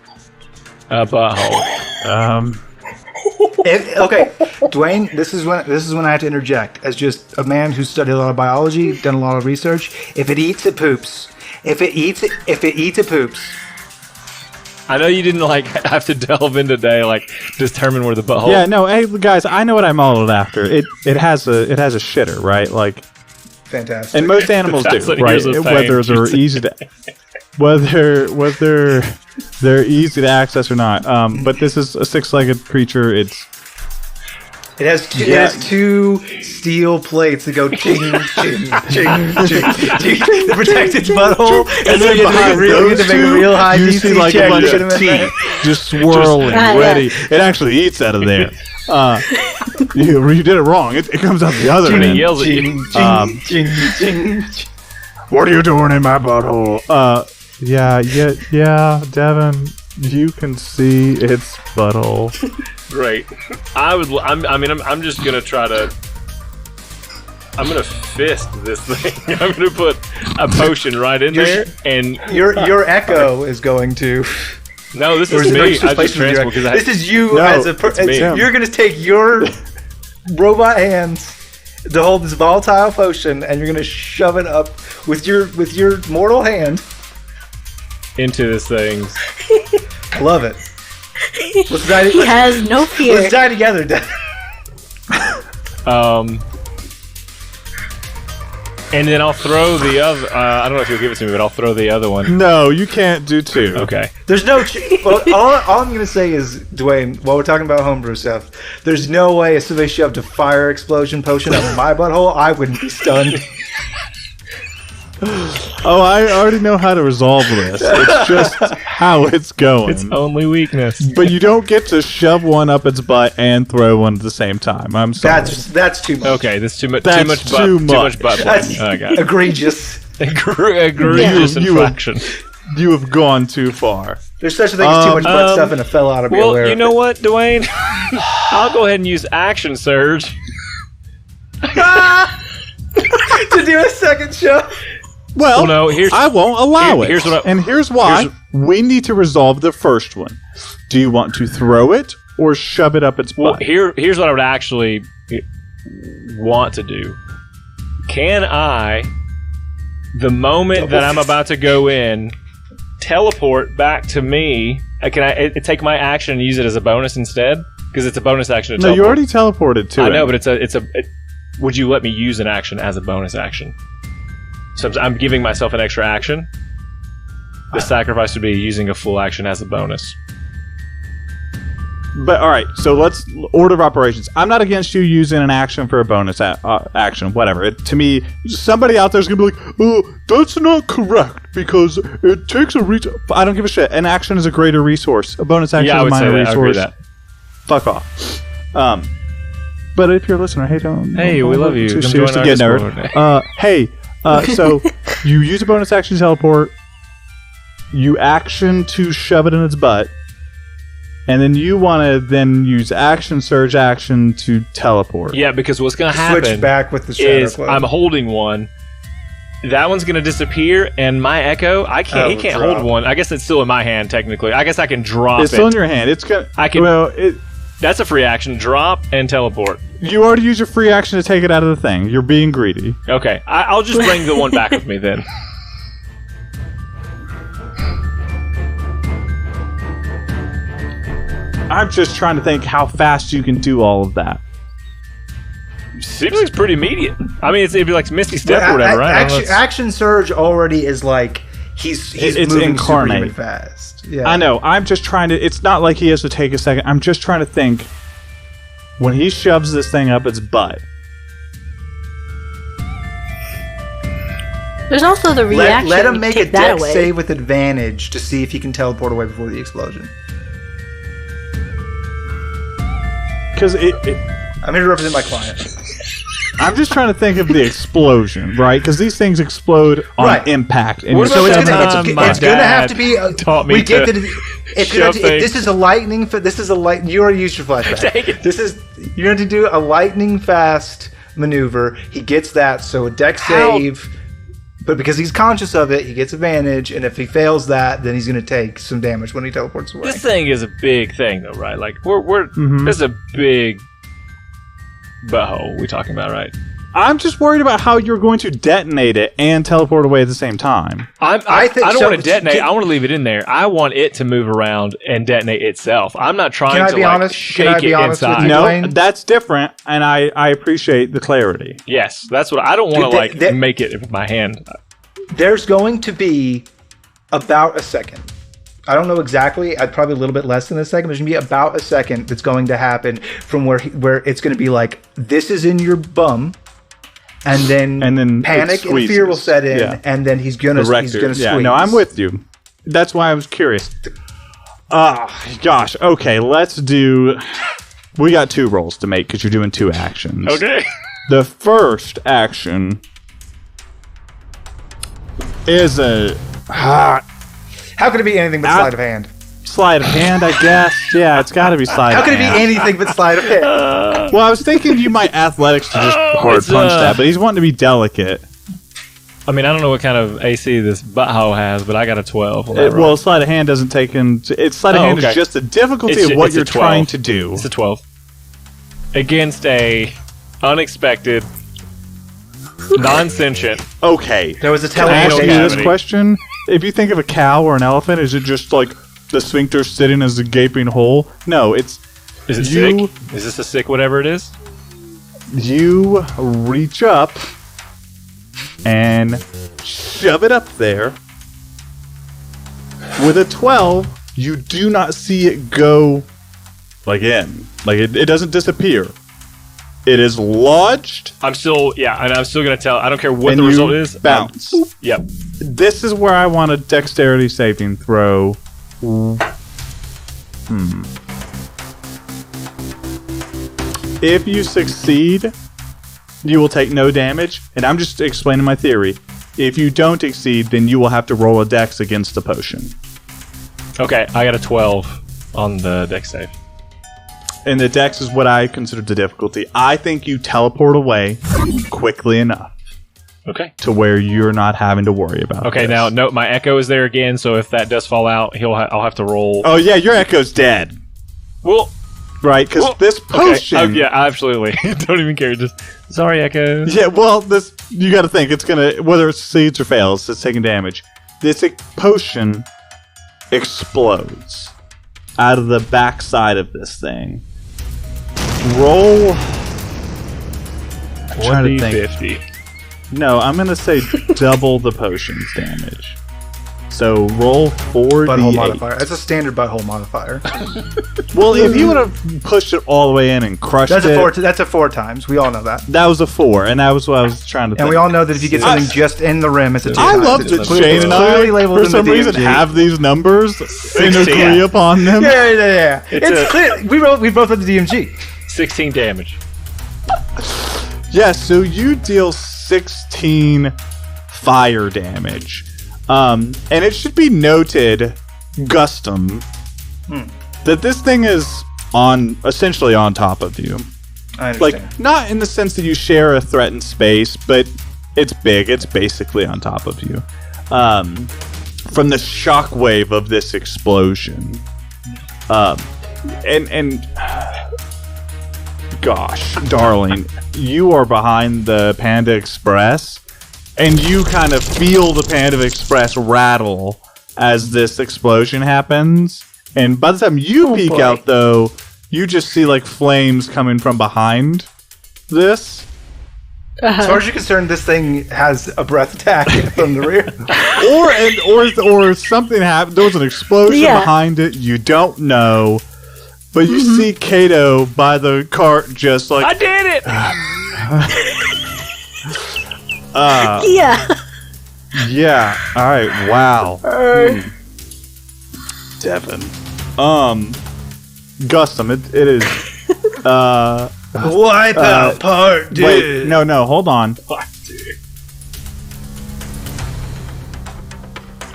A butthole. Okay, Dwayne, this is when I have to interject. As just a man who's studied a lot of biology, done a lot of research. If it eats, it poops. If it eats, it poops. I know you didn't have to delve into determine where the butthole. Yeah, no, hey guys, I know what I modeled after. It has a shitter, right? Fantastic. And most animals do, right? Whether they're easy to access or not. But this is a 6-legged creature. It has 2 steel plates that go ching, ching, ching, ching, ching to protect its butthole. And then behind those to make a real high you DC see a check. bunch of teeth just swirling, ready. It actually eats out of there. You did it wrong. It comes out the other When end. he yells at you. What are you doing in my butthole? Yeah, Devin, you can see its butthole. Great. I'm just gonna try to. I'm gonna fist this thing. I'm gonna put a potion right in there, and Your echo is going to. no, this Or is is it me. just I placed just with your transform because This is you No, as a it's me. You're going to take your robot hands to hold this volatile potion, and you're going to shove it up with your mortal hand. into this thing. I love it. Let's die, He has no fear. let's die together, Dad. And then I'll throw the other. I don't know if you'll give it to me, but I'll throw the other one. No, you can't do two. Okay. There's no. Well, all I'm going to say is, Dwayne, while we're talking about homebrew stuff, there's no way if somebody shoved a fire explosion potion up my butthole, I wouldn't be stunned. Oh, I already know how to resolve this. It's just how it's going. Its only weakness. But you don't get to shove one up its butt and throw one at the same time. I'm sorry. That's too much. Okay, that's too much. That's Too much butt. too Too much. much butt play. That's I got it. egregious. Egregious You- infraction. You have gone too far. There's such a thing as too much butt stuff, and a fella ought to be Well, aware you of know it. what, Dwayne? I'll go ahead and use action surge. To do a second show. Well, Well, no, here's- I won't allow it. here's what I- and here's why. We need to resolve the first one. Do you want to throw it or shove it up its Well, butt? here's what I would actually want to do. Can I, the moment that I'm about to go in, teleport back to me? Can I take my action and use it as a bonus instead? Because it's a bonus action to No, teleport. you already teleported to I it. know, but would you let me use an action as a bonus action? So I'm giving myself an extra action. The sacrifice would be using a full action as a bonus. But all right, so let's order of operations. I'm not against you using an action for a bonus action, whatever. To me, somebody out there's gonna be like, "Oh, that's not correct because it takes a resource." I don't give a shit. An action is a greater resource. A bonus action Yeah, I is a would say minor that. I agree with resource. that. Fuck off. But if you're a listener, hey, don't. Hey, we love you. Too Come serious join to our get nerd. Discord. So you use a bonus action to teleport. You action to shove it in its butt. And then you want to then use action surge action to teleport. Yeah, because what's going to happen Switch back with the shadow is clone. I'm holding one. That one's going to disappear, and my echo, he can't drop. hold one. I guess it's still in my hand, technically. I guess I can drop It's it. still in your hand. It's gonna. I can- Well, That's a free action. Drop and teleport. you already used your free action to take it out of the thing. You're being greedy. Okay, I'll just bring the one back with me then. I'm just trying to think how fast you can do all of that. Seems like it's pretty immediate. I mean, it'd be like Misty Step or whatever, right? I don't know, it's- Action Surge already is like he's It's moving incarnate. superhuman fast. Yeah. I know. I'm just trying to. It's not like he has to take a second. I'm just trying to think. When he shoves this thing up its butt, There's also the reaction. Let him You make a take that dex away. save with advantage to see if he can teleport away before the explosion. because I'm here to represent my client. I'm just trying to think of the explosion, right? Because these things explode on Right. impact. And What you're So it's about shoving gonna, time it- my it's gonna have to be. taught me we get to that it's shove gonna have to, if things. this is a lightning. This is a light. You already used your flashback. Dang it. This is you're going to do a lightning fast maneuver. He gets that, so a dex How- save. But because he's conscious of it, he gets advantage, and if he fails that, then he's going to take some damage when he teleports away. This thing is a big thing, though, right? Like we're this is a big butthole we talking about, right? I'm just worried about how you're going to detonate it and teleport away at the same time. I think don't so. want to detonate. I want to leave it in there. I want it to move around and detonate itself. I'm not trying Can I to be like honest? shake Can I be it honest with inside. you? No, Dwayne? that's different, and I appreciate the clarity. Yes, that's what I don't want to Dude, like that- make it with my hand. There's going to be about a second. I don't know exactly. I'd probably a little bit less than a second. There's going to be about a second that's going to happen from where it's going to be like, this is in your bum. And then it panic and fear will squeezes. set in, Yeah. and then he's gonna squeeze. Yeah, no, I'm with you. That's why I was curious. Gosh. Okay, let's do. We got 2 rolls to make because you're doing 2 actions. Okay. The first action is a How could it be anything but sleight of hand? sleight of hand, I guess. Yeah, it's got to be sleight How of could it be hand. anything but sleight of hand? Well, I was thinking you might athletics to just hard it's, punch that, but he's wanting to be delicate. I mean, I don't know what kind of AC this butthole has, but I got a 12. On that roll. Well, sleight of hand doesn't take into... Sleight of hand okay. is just the difficulty It's of what it's a you're 12. trying to do. It's a 12. Against a unexpected, non-sentient. Okay. There was a Can I ask you teleportation. this question? If you think of a cow or an elephant, is it just like the sphincter sitting as a gaping hole? No, it's... Is it You- sick? Is this a sick whatever it is? You reach up and shove it up there. With a 12, you do not see it go like in. Like it doesn't disappear. It is lodged I'm still, and I'm still going to tell. I don't care what and the you result is. bounce. Yep. This is where I want a dexterity saving throw. If you succeed, you will take no damage, and I'm just explaining my theory. If you don't exceed, then you will have to roll a dex against the potion. Okay, I got a 12 on the dex save. And the dex is what I consider the difficulty. I think you teleport away quickly enough Okay. to where you're not having to worry about Okay, this. now, note my echo is there again, so if that does fall out, I'll have to roll. Oh yeah, your echo's dead. Well, Right, because well, this potion... Okay. Yeah, absolutely. Don't even care. Just sorry, echo. Yeah, well, this you got to think it's gonna whether it succeeds or fails, it's taking damage. This potion explodes out of the backside of this thing. Roll. I'm trying to think. 50. No, I'm gonna say double the potion's damage. So roll 4d8. Butthole modifier. That's a standard butthole modifier. Well, if you would have pushed it all the way in and crushed That's it, a 4. That's a 4 times. We all know that. that was a 4, and that was what I was trying to think. And we all know that if you get something just in the rim, it's a 2 I times. love It's that clearly- Shane and I, clearly labeled for in the some reason, DMG. have these numbers and 16. agree upon them. Yeah. It's It's clear. We both have the DMG. 16 damage. Yeah, so you deal 16 fire damage. And it should be noted, Gustum, that this thing is essentially on top of you. I understand. Like, not in the sense that you share a threatened space, but it's big. It's basically on top of you. From the shockwave of this explosion. And gosh, darling, you are behind the Panda Express, and you kind of feel the Panda Express rattle as this explosion happens. And by the time you peek boy. out, though, you just see like flames coming from behind this. As far as you're concerned, this thing has a breath attack from the rear. Or something happened. There was an explosion Yeah. behind it. You don't know. But you see Kato by the cart just like... I did it! Yeah. Yeah. All right. Wow. Devin. Gustum. It is. Wipe out part, dude. Wait. No. Hold on.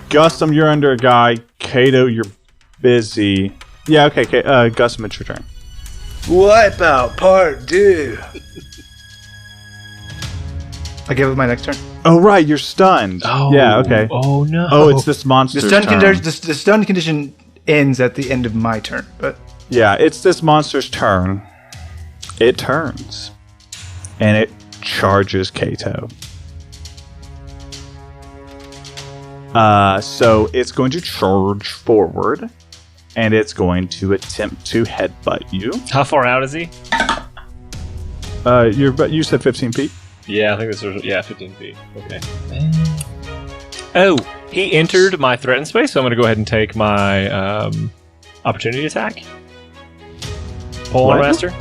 Gustum, you're under a guy. Kato, you're busy. Yeah. Okay. Gustum, it's your turn. Wipe out part, dude. I give it my next turn. Oh right, you're stunned. Oh. Yeah. Okay. Oh, no. Oh, it's this monster's The stun turn. condition. The stun condition ends at the end of my turn, but Yeah, it's this monster's turn. It turns. And it charges Kato. So it's going to charge forward. And it's going to attempt to headbutt you. How far out is he? You said 15 feet? Yeah, I think this was 15 feet. Okay. Oh, he entered my threatened space, so I'm going to go ahead and take my opportunity attack. Polearm What? Master.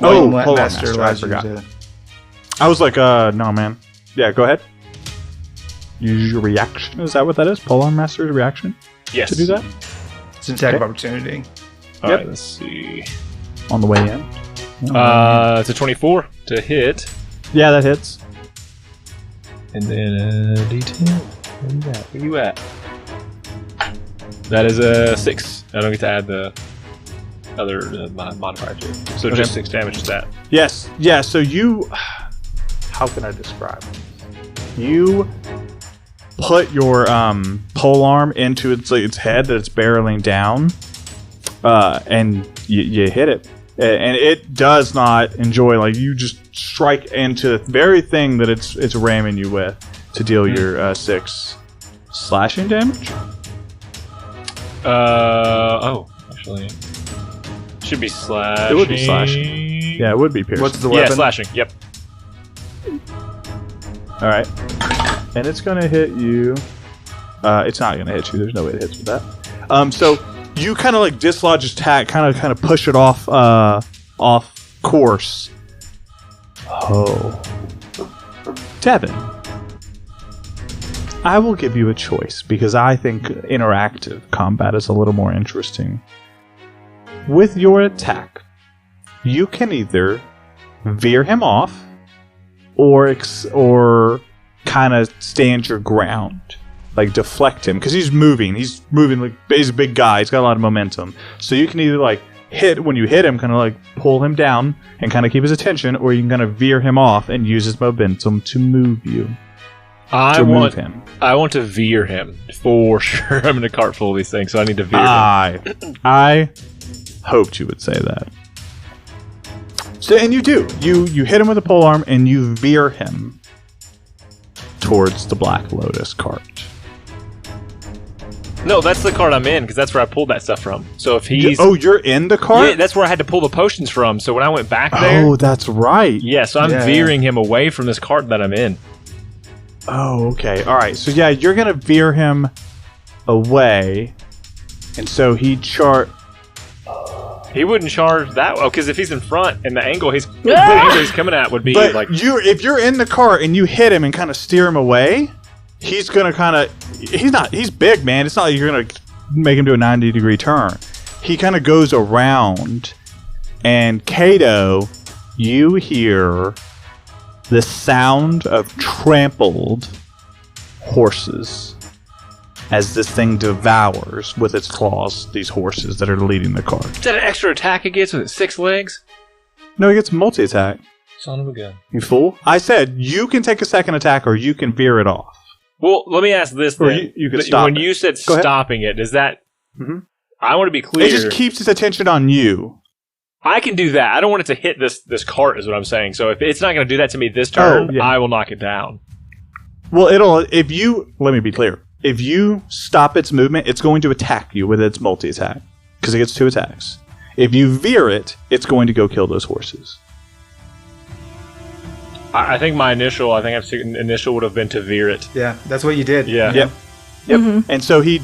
Oh, Wayne hold on, Master Master, I allows you forgot. to- I was like, no, man. Yeah, go ahead. Use your reaction. Is that what that is? Polearm Master's reaction Yes. to do that? It's an attack of Okay. opportunity. All Yep. right, let's see. on the way in. It's a 24 to hit. Yeah, that hits. And then D10. Where you at? That is a 6. I don't get to add the other modifier to it. So just 6 damage to that. Yes. Yeah, so you... How can I describe it? You put your polearm into its head that it's barreling down, and you hit it. And it does not enjoy, like, you just strike into the very thing that it's ramming you with to deal your 6 slashing damage. Actually, should be slashing. It would be slashing. Yeah, it would be piercing. What's the weapon? Yeah, slashing. Yep. All right, and it's gonna hit you. It's not gonna hit you. There's no way it hits with that. So you kind of like dislodge its tack, kind of push it off course. Oh, Devin, I will give you a choice because I think interactive combat is a little more interesting. With your attack, you can either veer him off or kind of stand your ground, like deflect him, because he's moving like he's a big guy, he's got a lot of momentum. So you can either like when you hit him, kind of like pull him down and kind of keep his attention, or you can kind of veer him off and use his momentum to move you. I want to veer him for sure. I'm in a cart full of these things, so I need to veer him. I hoped you would say that. So, and you do. You hit him with a polearm and you veer him towards the Black Lotus cart. No, that's the cart I'm in, because that's where I pulled that stuff from. So if he's... you're in the cart? Yeah, that's where I had to pull the potions from. So when I went back there... Oh, that's right. Yeah, so I'm veering him away from this cart that I'm in. Oh, okay. All right. So, yeah, you're going to veer him away. And so he He wouldn't charge that well, because if he's in front and the angle he's coming at would be like... if you're in the cart and you hit him and kind of steer him away, he's going to kind of... He's big, man. It's not like you're going to make him do a 90-degree turn. He kind of goes around, and Kato, you hear the sound of trampled horses as this thing devours with its claws these horses that are leading the cart. Is that an extra attack it gets with its 6 legs? No, it gets multi-attack. Son of a gun. You fool. I said you can take a second attack or you can veer it off. Well, let me ask this Or then. you could stop when it. you said Go ahead. stopping it, does that... Mhm. I want to be clear. It just keeps its attention on you. I can do that. I don't want it to hit this cart is what I'm saying. So if it's not going to do that to me this turn, I will knock it down. Well, let me be clear. If you stop its movement, it's going to attack you with its multi-attack, because it gets 2 attacks. If you veer it, it's going to go kill those horses. I think my initial would have been to veer it. Yeah, that's what you did. Yeah. Yep. And so you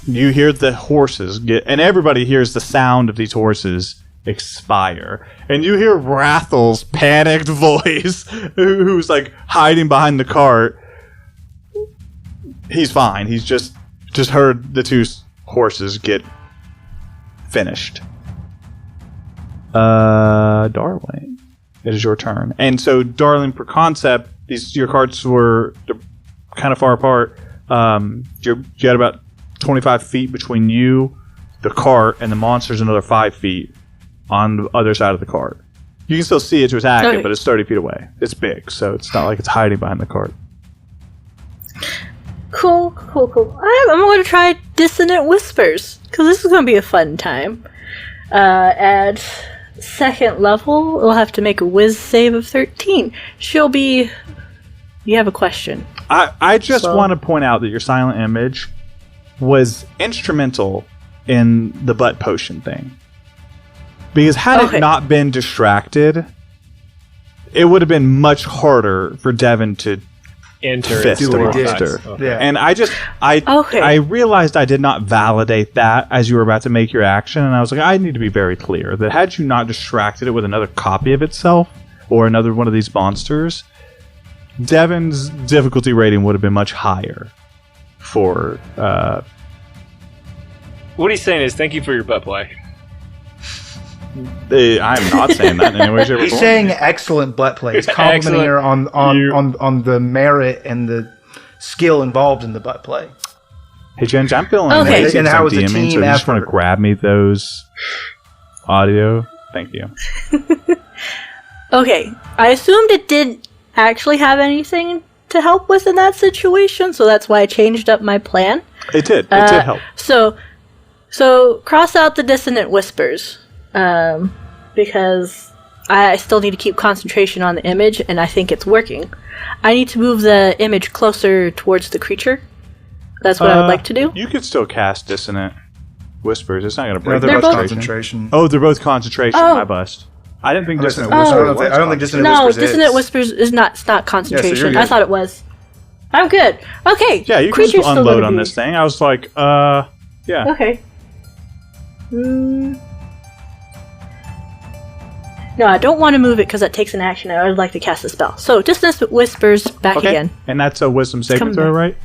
hear the horses and everybody hears the sound of these horses expire. And you hear Rathel's panicked voice, who's like hiding behind the cart. He's fine. He's just heard the 2 horses get finished. Darling, it is your turn. And so, Darling, per concept, your carts were kind of far apart. You had about 25 feet between you, the cart, and the monster's another 5 feet on the other side of the cart. You can still see it to attack it, but it's 30 feet away. It's big, so it's not like it's hiding behind the cart. Cool. I'm going to try Dissonant Whispers, because this is going to be a fun time. At 2nd level, we'll have to make a whiz save of 13. You have a question. I just want to point out that your silent image was instrumental in the butt potion thing. Because had it not been distracted, it would have been much harder for Devin to fist a monster. Yeah. And I realized I did not validate that as you were about to make your action, and I was like, I need to be very clear that had you not distracted it with another copy of itself or another one of these monsters, Devin's difficulty rating would have been much higher for what he's saying is thank you for your butt play. I'm not saying that in any way, shape, or He's form. saying excellent butt play. He's complimenting her on the merit and the skill involved in the butt play. Hey, Ginge, I'm feeling Okay. lazy And because how I'm was the DMing, so team you just want to effort? grab me those audio. Thank you. Okay, I assumed it didn't actually have anything to help with in that situation, so that's why I changed up my plan. It did. It did help. So cross out the dissonant whispers, because I still need to keep concentration on the image, and I think it's working. I need to move the image closer towards the creature. That's what I would like to do. You could still cast Dissonant Whispers. It's not going to break They're the both concentration. concentration. Oh, they're both concentration. Oh. My bust. I didn't think Dissonant I Whispers don't think Dissonant No, Whispers dissonant is. whispers is not. It's not concentration. good. I thought it was. I'm good. Okay. Yeah, you can creature's just still unload gonna on be- this thing. I was like, yeah. Okay. No, I don't want to move it because that takes an action. I would like to cast a spell. So, Dissonant Whispers back Okay. again. And that's a Wisdom saving coming throw, back. right?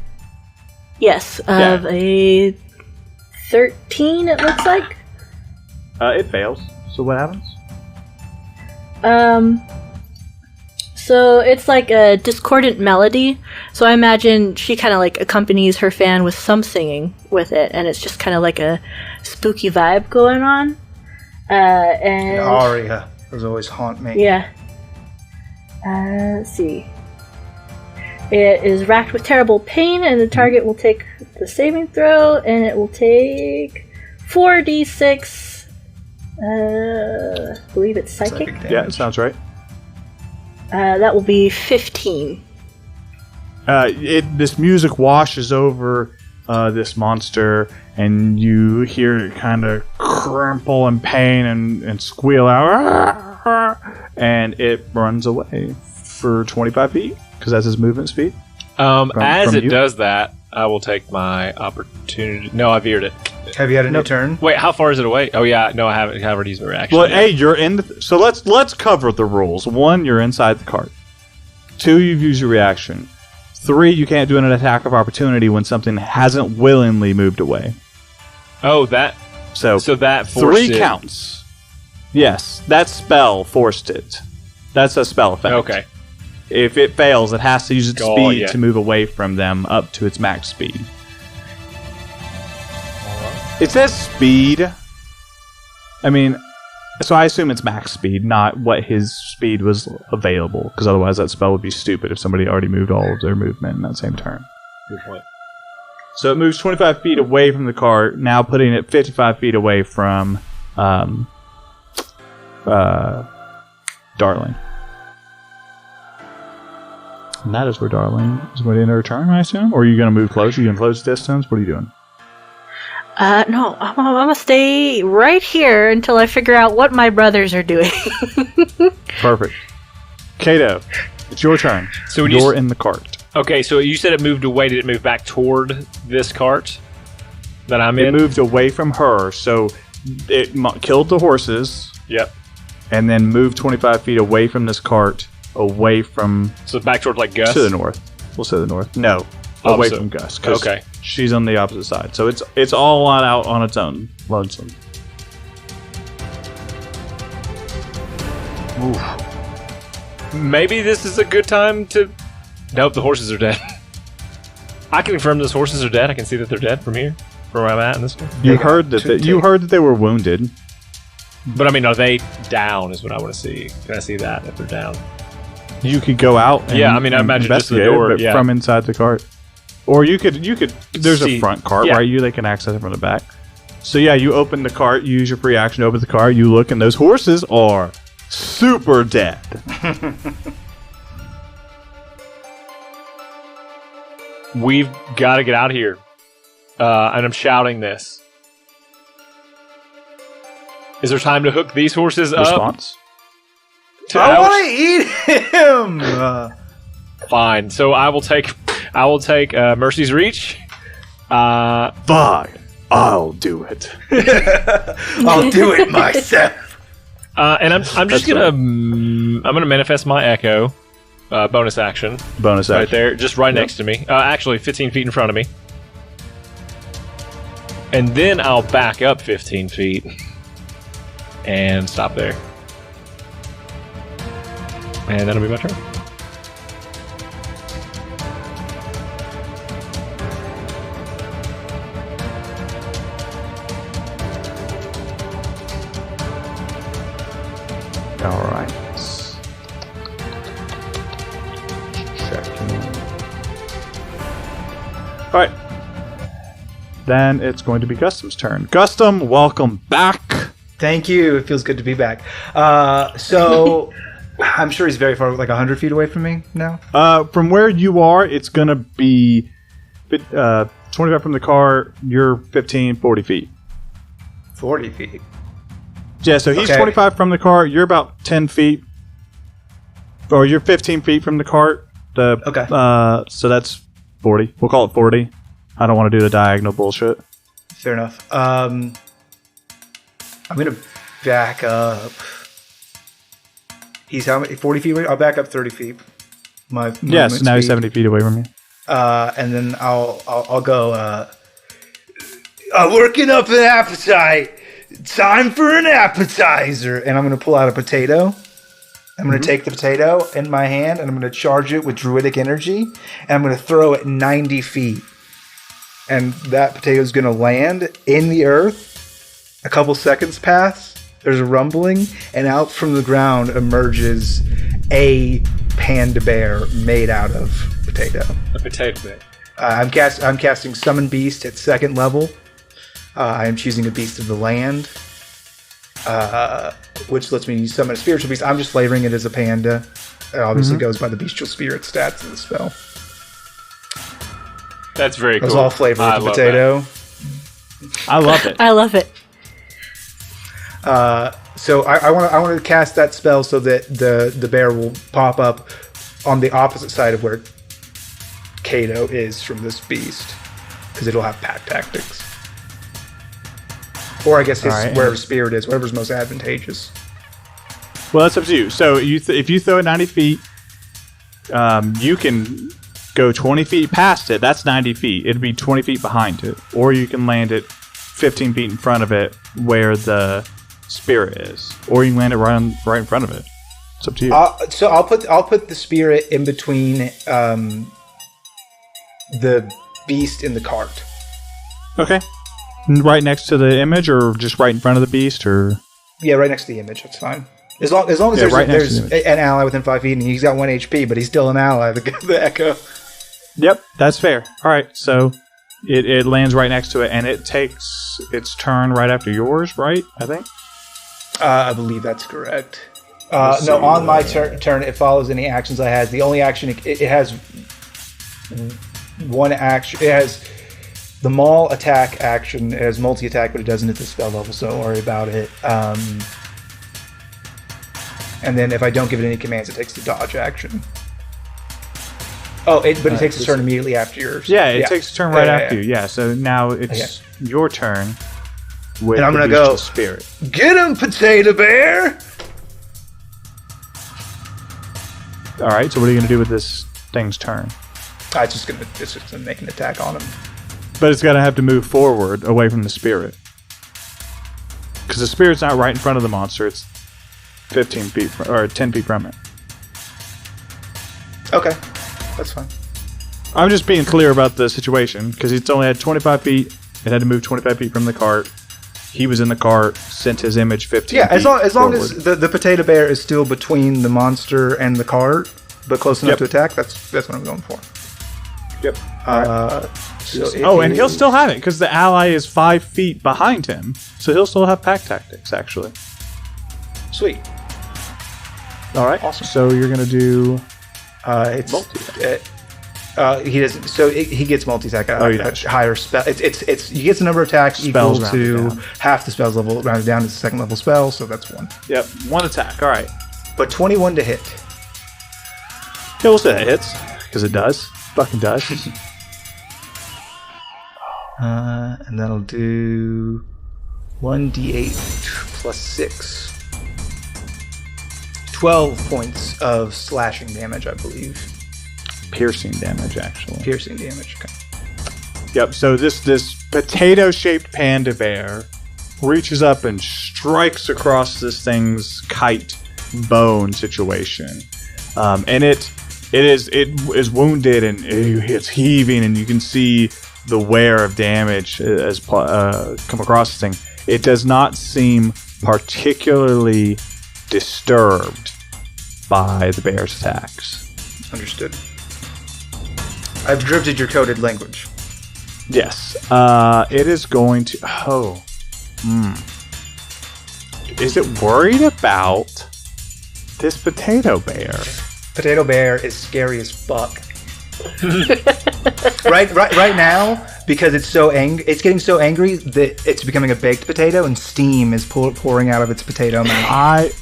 Yes, of a 13, it looks like. It fails. So what happens? So it's like a discordant melody. So I imagine she kind of like accompanies her fan with some singing with it, and it's just kind of like a spooky vibe going on. And Aria. Those always haunt me. yeah. Let's see. It is racked with terrible pain, and the target will take the saving throw, and it will take 4d6. I believe it's psychic. Yeah, it sounds right. That will be 15. This music washes over this monster, and you hear it kind of crumple in pain and squeal out, and it runs away for 25 feet, because that's his movement speed. As from it you? does that, I will take my opportunity. No, I veered it. Have you had a new turn? Wait, how far is it away? Oh yeah, no, I haven't. I already used my reaction. Well, yet. hey, you're in the... So let's cover the rules. 1, you're inside the cart. 2, you've used your reaction. 3, you can't do an attack of opportunity when something hasn't willingly moved away. Oh, that. So that 3 forced it. counts. Yes, that spell forced it. That's a spell effect. Okay. If it fails, it has to use its Oh, speed yeah. to move away from them up to its max speed. It says speed. I mean, so I assume it's max speed, not what his speed was available, because otherwise that spell would be stupid if somebody already moved all of their movement in that same turn. Good point. So it moves 25 feet away from the cart, now putting it 55 feet away from Darling. And that is where Darling is going to end her turn, I assume? Or are you going to move closer? Are you going to close distance? What are you doing? No, I'm gonna stay right here until I figure out what my brothers are doing. Perfect. Kato, it's your turn. So when you're in the cart. Okay, so you said it moved away. Did it move back toward this cart that I'm It in? moved away from her, so it killed the horses, Yep. and then moved 25 feet away from this cart, away from... So back toward like Gus. To the north. We'll say the north. No, away Opposite. from Gus. 'Cause Okay. she's on the opposite side. So it's all out on its own. Lonesome. Maybe this is a good time to. Nope, the horses are dead. I can confirm those horses are dead. I can see that they're dead from here, from where I'm at in this one. You heard that you heard that they were wounded. But I mean, are they down? Is what I want to see. Can I see that if they're down? You could go out and, Yeah, I mean, I and imagine just the investigate it, door, but yeah. from inside the cart. Or you could there's See, a front cart, yeah. right? They can access it from the back. So yeah, you open the cart, you use your free action to open the cart, you look, and those horses are super dead. We've got to get out of here. And I'm shouting this. Is there time to hook these horses up? Response? I want to eat him. Fine. So I will take Mercy's Reach. Fine, I'll do it. I'll do it myself. And I'm just That's gonna I'm gonna manifest my Echo. Bonus action. Bonus Right action. there, just right next to me. Actually, 15 feet in front of me. And then I'll back up 15 feet. and stop there. And that'll be my turn. All right. Checking. All right. Then it's going to be Gustum's turn. Gustum, welcome back. Thank you. It feels good to be back. So I'm sure he's very far, like 100 feet away from me now. From where you are, it's going to be 25 from the car. You're 15, 40 feet. 40 feet. Yeah, so he's Okay. 25 from the car. You're about 10 feet. Or you're 15 feet from the cart. Okay. So that's 40. We'll call it 40. I don't want to do the diagonal bullshit. Fair enough. I'm gonna back up. He's how many? 40 feet away. I'll back up 30 feet. My Yes, movement now he's speed. 70 feet away from you. And then I'll go. Working up an appetite. Time for an appetizer. And I'm gonna pull out a potato. I'm going to take the potato in my hand and I'm going to charge it with druidic energy and I'm going to throw it 90 feet. And that potato is going to land in the earth. A couple seconds pass. There's a rumbling and out from the ground emerges a panda bear made out of potato. A potato bear. I'm casting Summon Beast at 2nd level. I am choosing a beast of the land. Which lets me summon a spiritual beast. I'm just flavoring it as a panda. It obviously goes by the bestial spirit stats of the spell. That's very cool. It was all flavored with the love potato. I love it. I love it. So I want to cast that spell so that the bear will pop up on the opposite side of where Kato is from this beast, because it'll have pack tactics. Or I guess his, All right. wherever spirit is, whatever's most advantageous. Well, that's up to you. So if you throw it 90 feet, you can go 20 feet past it. That's 90 feet. It'd be 20 feet behind it. Or you can land it 15 feet in front of it where the spirit is. Or you can land it right in front of it. It's up to you. So I'll put the spirit in between the beast and the cart. Okay. Right next to the image, or just right in front of the beast, or Yeah, right next to the image. That's fine. As long as Yeah, there's, right next to there's the an ally within 5 feet and he's got 1 HP, but he's still an ally. The echo. Yep, that's fair. All right, so it lands right next to it, and it takes its turn right after yours, right? I think. I believe that's correct. Let's No, see, on my turn, it follows any actions I had. The only action it has one action. It has the maul attack action. It has multi attack, but it doesn't hit the spell level, so don't worry about it. And then if I don't give it any commands, it takes the dodge action. Oh, it takes a turn immediately after yours. Yeah, it takes a turn right Yeah, after you. Yeah, so now it's your turn. With And I'm the gonna go- bestial spirit. Get him, potato bear! All right, so what are you gonna do with this thing's turn? It's just gonna make an attack on him. But it's gonna have to move forward away from the spirit, because the spirit's not right in front of the monster. It's 15 feet or 10 feet from it. Okay, that's fine. I'm just being clear about the situation, because it's only had 25 feet. It had to move 25 feet from the cart. He was in the cart, sent his image 15 Yeah, feet as long as forward. the potato bear is still between the monster and the cart, but close enough Yep. to attack, that's what I'm going for. Yep. And And he'll still have it, because the ally is 5 feet behind him. So he'll still have pack tactics, actually. Sweet. All right. Awesome. So you're going to do... It's he doesn't. So he gets multi-attack. He does. Higher spell. It's he gets a number of attacks Spells equal rounded to down. half the spell's level rounded down to the 2nd level spell. So that's 1. Yep, 1 attack. All right. But 21 to hit. Yeah, we'll say that hits, because it does. Fucking does. And that'll do 1d8 plus 6. 12 points of slashing damage, I believe. Piercing damage, actually. Piercing damage. Okay. Yep, so this potato-shaped panda bear reaches up and strikes across this thing's kite bone situation, and it is wounded and it's heaving, and you can see the wear of damage as come across this thing. It does not seem particularly disturbed by the bear's attacks. Understood. I've drifted your coded language. Yes. It is going to... Is it worried about this potato bear? Potato bear is scary as fuck. right now, because it's getting so angry that it's becoming a baked potato, and steam is pouring out of its potato mouth.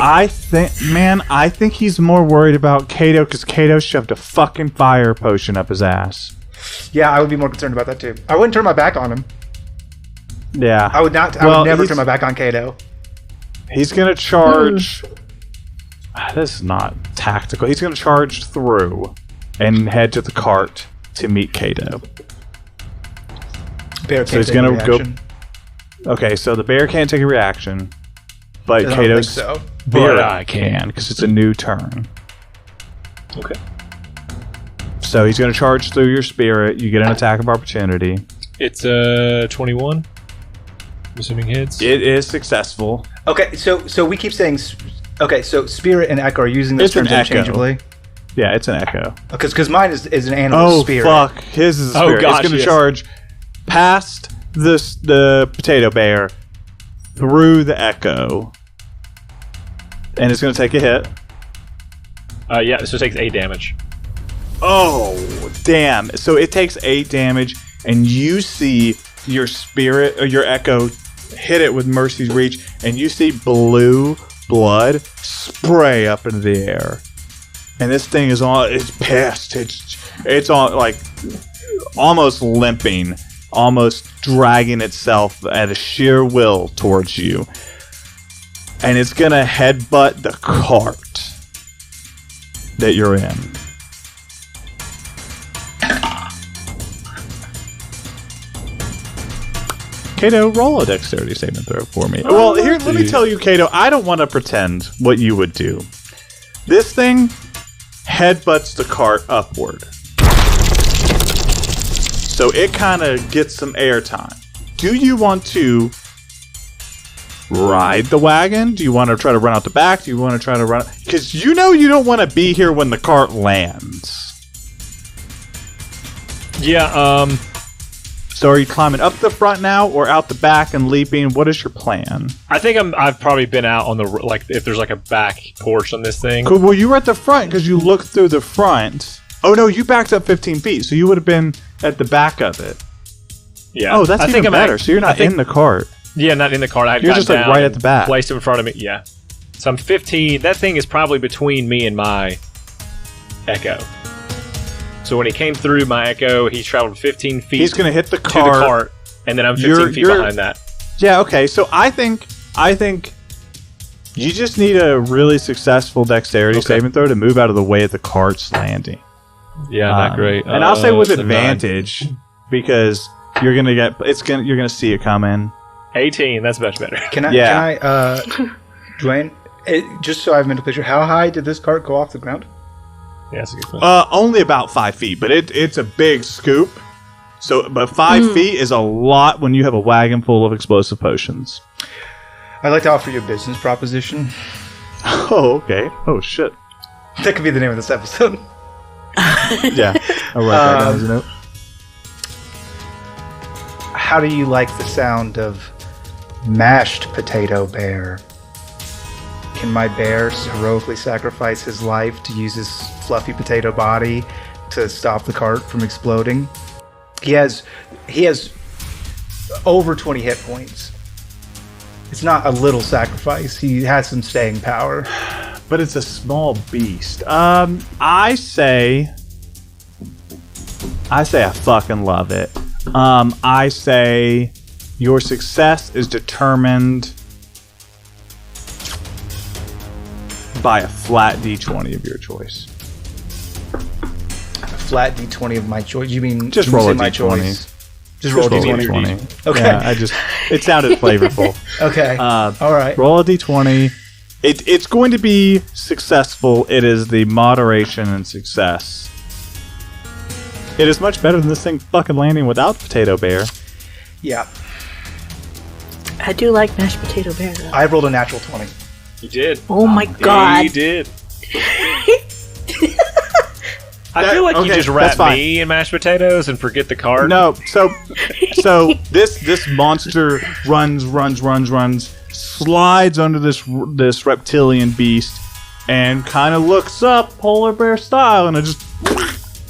I think he's more worried about Kato because Kato shoved a fucking fire potion up his ass. Yeah, I would be more concerned about that too. I wouldn't turn my back on him. Yeah, I would not. I would never turn my back on Kato. He's gonna charge. This is not tactical. He's gonna charge through and head to the cart to meet Kato. Bear can't take a reaction. Okay, so the bear can't take a reaction, but Kato's bear can because it's a new turn. Okay. So he's going to charge through your spirit. You get an attack of opportunity. It's 21. I'm assuming hits. It is successful. Okay, so we keep saying. Okay, so spirit and echo are using those terms interchangeably. Yeah, it's an echo. Because mine is an animal spirit. Oh fuck! His is a spirit. Gosh, it's going to charge past the potato bear through the echo, and it's going to take a hit. Yeah, so it takes 8 damage. Oh, damn. So it takes 8 damage, and you see your spirit, or your echo, hit it with Mercy's Reach, and you see blue blood spray up into the air. And this thing is it's pissed. It's on, like, almost limping, almost dragging itself at a sheer will towards you. And it's going to headbutt the cart that you're in. Kato, roll a dexterity saving throw for me. Well, here, let me tell you, Kato, I don't want to pretend what you would do. This thing headbutts the cart upward. So it kind of gets some airtime. Do you want to ride the wagon? Do you want to try to run out the back? Do you want to try to run... Because you know you don't want to be here when the cart lands. Yeah, So are you climbing up the front now or out the back and leaping? What is your plan? I think I've probably been out on the, like, if there's like a back porch on this thing. Cool. Well, you were at the front because you looked through the front. Oh no, you backed up 15 feet, so you would have been at the back of it. Yeah. Oh, that's even better. So you're not in the cart. Yeah, not in the cart. You're just like right at the back. Placed in front of me. Yeah. So I'm 15. That thing is probably between me and my echo. So when he came through my echo, he traveled 15 feet. He's going to hit the to the cart, and then I'm 15 feet behind that. Yeah. Okay. So I think you just need a really successful dexterity saving throw to move out of the way of the cart's landing. Yeah, not great. And I'll say with it's a advantage because you're gonna you're gonna see it coming. 18. That's much better. Can I, Dwayne, just so I have a mental picture, how high did this cart go off the ground? Yeah, that's a good question. Only about 5 feet, but it's a big scoop. So, but 5 feet is a lot when you have a wagon full of explosive potions. I'd like to offer you a business proposition. Oh, okay. Oh, shit. That could be the name of this episode. Yeah. I'll write that down as a note. How do you like the sound of mashed potato bear? Can my bear heroically sacrifice his life to use his fluffy potato body to stop the cart from exploding? He has over 20 hit points. It's not a little sacrifice. He has some staying power. But it's a small beast. I say I fucking love it. I say your success is determined by a flat d20 of your choice. A flat d20 of my choice? You mean just roll a my d20? Choice? Just roll a d20. 20. Okay. Yeah, it sounded flavorful. Okay. All right. Roll a d20. It's going to be successful. It is the moderation and success. It is much better than this thing fucking landing without Potato Bear. Yeah. I do like mashed potato bear, though. I rolled a natural 20. You did. Oh my god. You did. I feel like you just wrap me in mashed potatoes and forget the card. No, so this monster runs, slides under this reptilian beast, and kind of looks up polar bear style,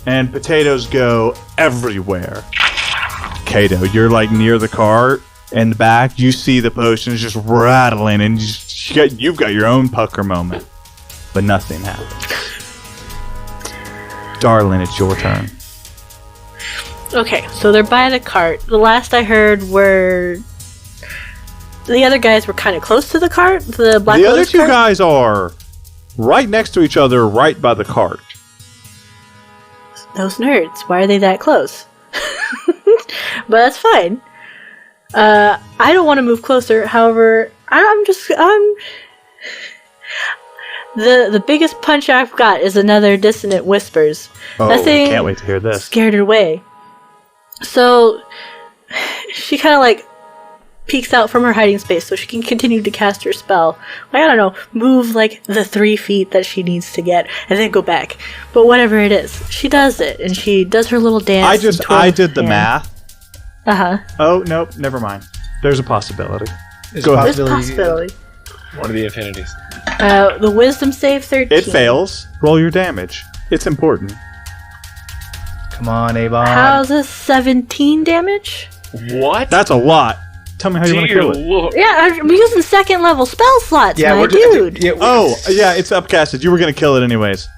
and potatoes go everywhere. Kato, you're like near the cart in the back. You see the potions just rattling, and you've got your own pucker moment, but nothing happens. Darling, it's your turn. Okay, so they're by the cart. The last I heard were the other guys were kind of close to the cart. The other two guys are right next to each other, right by the cart. Those nerds. Why are they that close? But that's fine. I don't want to move closer. However, I'm the biggest punch I've got is another dissonant whispers. Oh, that thing can't wait to hear this. Scared her away. So she kind of like peeks out from her hiding space so she can continue to cast her spell. I don't know, move like the 3 feet that she needs to get and then go back. But whatever it is, she does it and she does her little dance. I did the math. Uh-huh. Oh, nope, never mind. There's a possibility. Go ahead. There's a possibility. One of the infinities. The wisdom save 13. It fails. Roll your damage. It's important. Come on, Avon. How's a 17 damage? What? That's a lot. Tell me how you want to kill it. Lord. Yeah, I'm using second level spell slots, my dude. Yeah, it's upcasted. You were going to kill it anyways.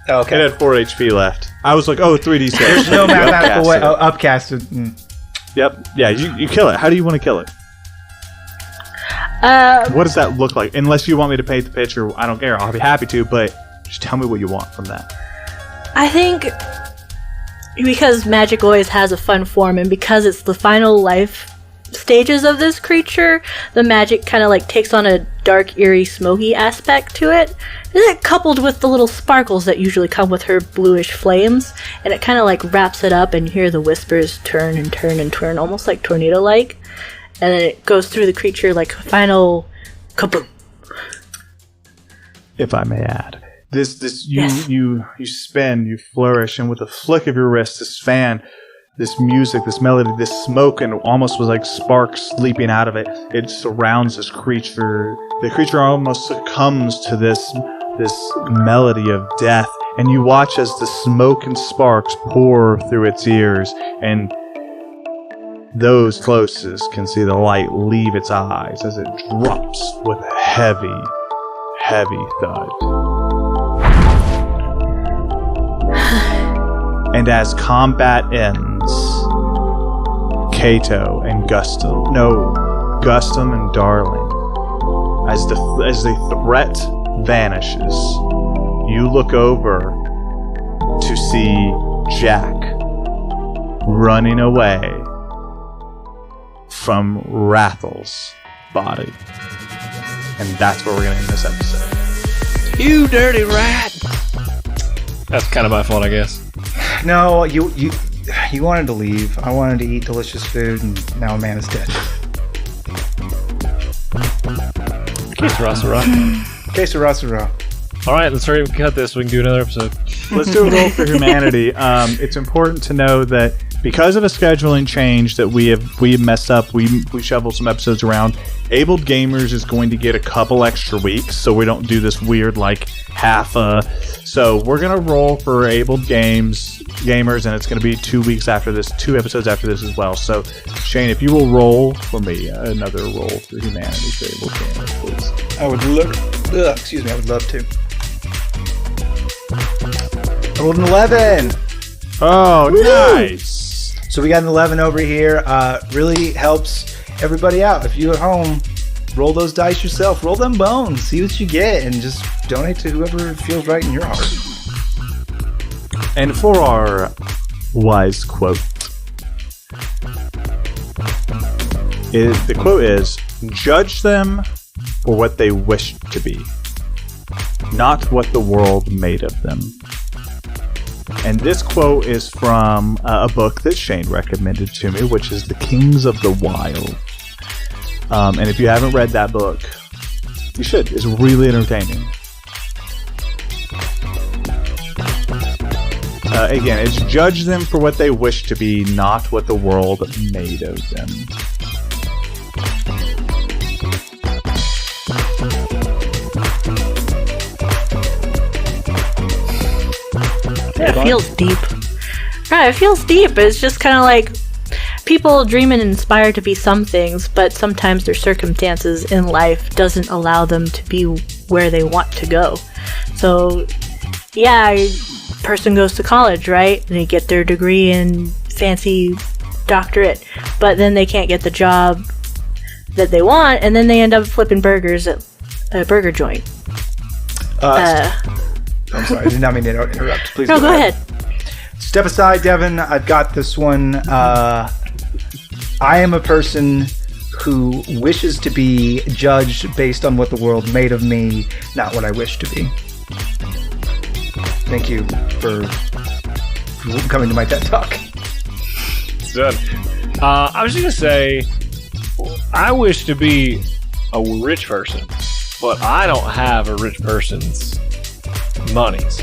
Okay. It had 4 HP left. I was like, 3d6. There's no mathematical way. Upcasted. Yep. Yeah, you kill it. How do you want to kill it? What does that look like? Unless you want me to paint the picture, I don't care. I'll be happy to, but just tell me what you want from that. I think because magic always has a fun form, and because it's the final life stages of this creature, the magic kind of like takes on a dark, eerie, smoky aspect to it. And it coupled with the little sparkles that usually come with her bluish flames, and it kind of like wraps it up, and you hear the whispers turn and turn and turn, almost like tornado-like. And then it goes through the creature like a final kaboom. If I may add, you spin, you flourish, and with a flick of your wrist, this fan, this music, this melody, this smoke, and almost was like sparks leaping out of it. It surrounds this creature. The creature almost succumbs to this melody of death, and you watch as the smoke and sparks pour through its ears, and those closest can see the light leave its eyes as it drops with a heavy, heavy thud. And as combat ends, Kato and Gustum and Darling, as the threat vanishes, you look over to see Jack running away from Rathel's body. And that's where we're going to end this episode. You dirty rat! That's kind of my fault, I guess. No, you wanted to leave. I wanted to eat delicious food, and now a man is dead. Que sera. Alright, let's hurry up and cut this so we can do another episode. Let's do a roll for humanity. It's important to know that because of a scheduling change that we messed up, we shoveled some episodes around. Abled Gamers is going to get a couple extra weeks, so we don't do this weird like half. So we're gonna roll for Abled Gamers, and it's gonna be 2 weeks after this, 2 episodes after this as well. So Shane, if you will roll for me another roll for humanity for Abled Gamers, please. I would love to. I rolled an 11. Oh, woo! Nice. So we got an 11 over here. Really helps everybody out. If you at home, roll those dice yourself. Roll them bones. See what you get. And just donate to whoever feels right in your heart. And for our wise quote, The quote is, "Judge them for what they wish to be, not what the world made of them." And this quote is from a book that Shane recommended to me, which is The Kings of the Wild. And if you haven't read that book, you should. It's really entertaining. Again, it's judge them for what they wish to be, not what the world made of them. It feels deep. Right, it feels deep. It's just kind of like people dream and inspire to be some things, but sometimes their circumstances in life doesn't allow them to be where they want to go. So, yeah, person goes to college, right? And they get their degree in fancy doctorate, but then they can't get the job that they want, and then they end up flipping burgers at a burger joint. I'm sorry, I did not mean to interrupt. Please go ahead. Step aside, Devin. I've got this one. I am a person who wishes to be judged based on what the world made of me, not what I wish to be. Thank you for coming to my TED Talk. It's done. I was just going to say, I wish to be a rich person, but I don't have a rich person's monies.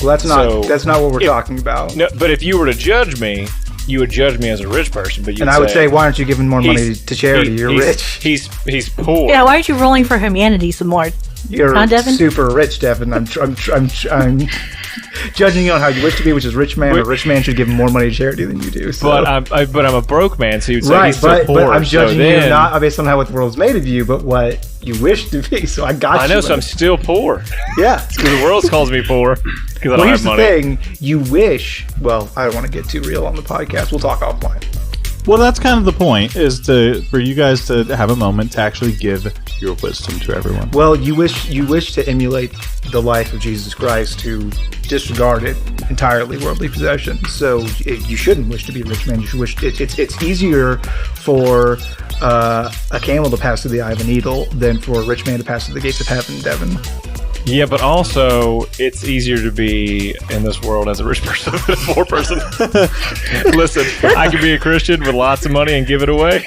Well, that's not what we're talking about. No, but if you were to judge me, you would judge me as a rich person. But I would say, why aren't you giving more money to charity? You're rich. He's poor. Yeah, why aren't you rolling for humanity some more? You're super rich, Devin. I'm judging you on how you wish to be, which is rich man. A rich man should give more money to charity than you do. So. But I'm a broke man, so you'd say he's still poor. But I'm judging you not based on how what the world's made of you, but what you wish to be. So I got you. I know, so I'm still poor. Yeah, because the world calls me poor because I don't have money. Here's the thing: you wish. Well, I don't want to get too real on the podcast. We'll talk offline. Well, that's kind of the point, is for you guys to have a moment to actually give your wisdom to everyone. Well, you wish to emulate the life of Jesus Christ, who disregarded entirely worldly possessions. So you shouldn't wish to be a rich man. You should wish. It's easier for a camel to pass through the eye of a needle than for a rich man to pass through the gates of heaven, Devin. Yeah, but also, it's easier to be in this world as a rich person than a poor person. Listen, I can be a Christian with lots of money and give it away.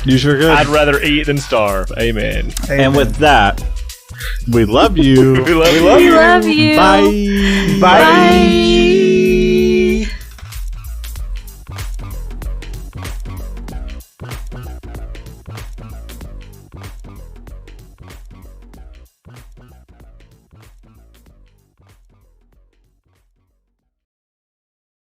You sure could. I'd rather eat than starve. Amen. And with that, we love you. We love you. We love you. Bye. Bye.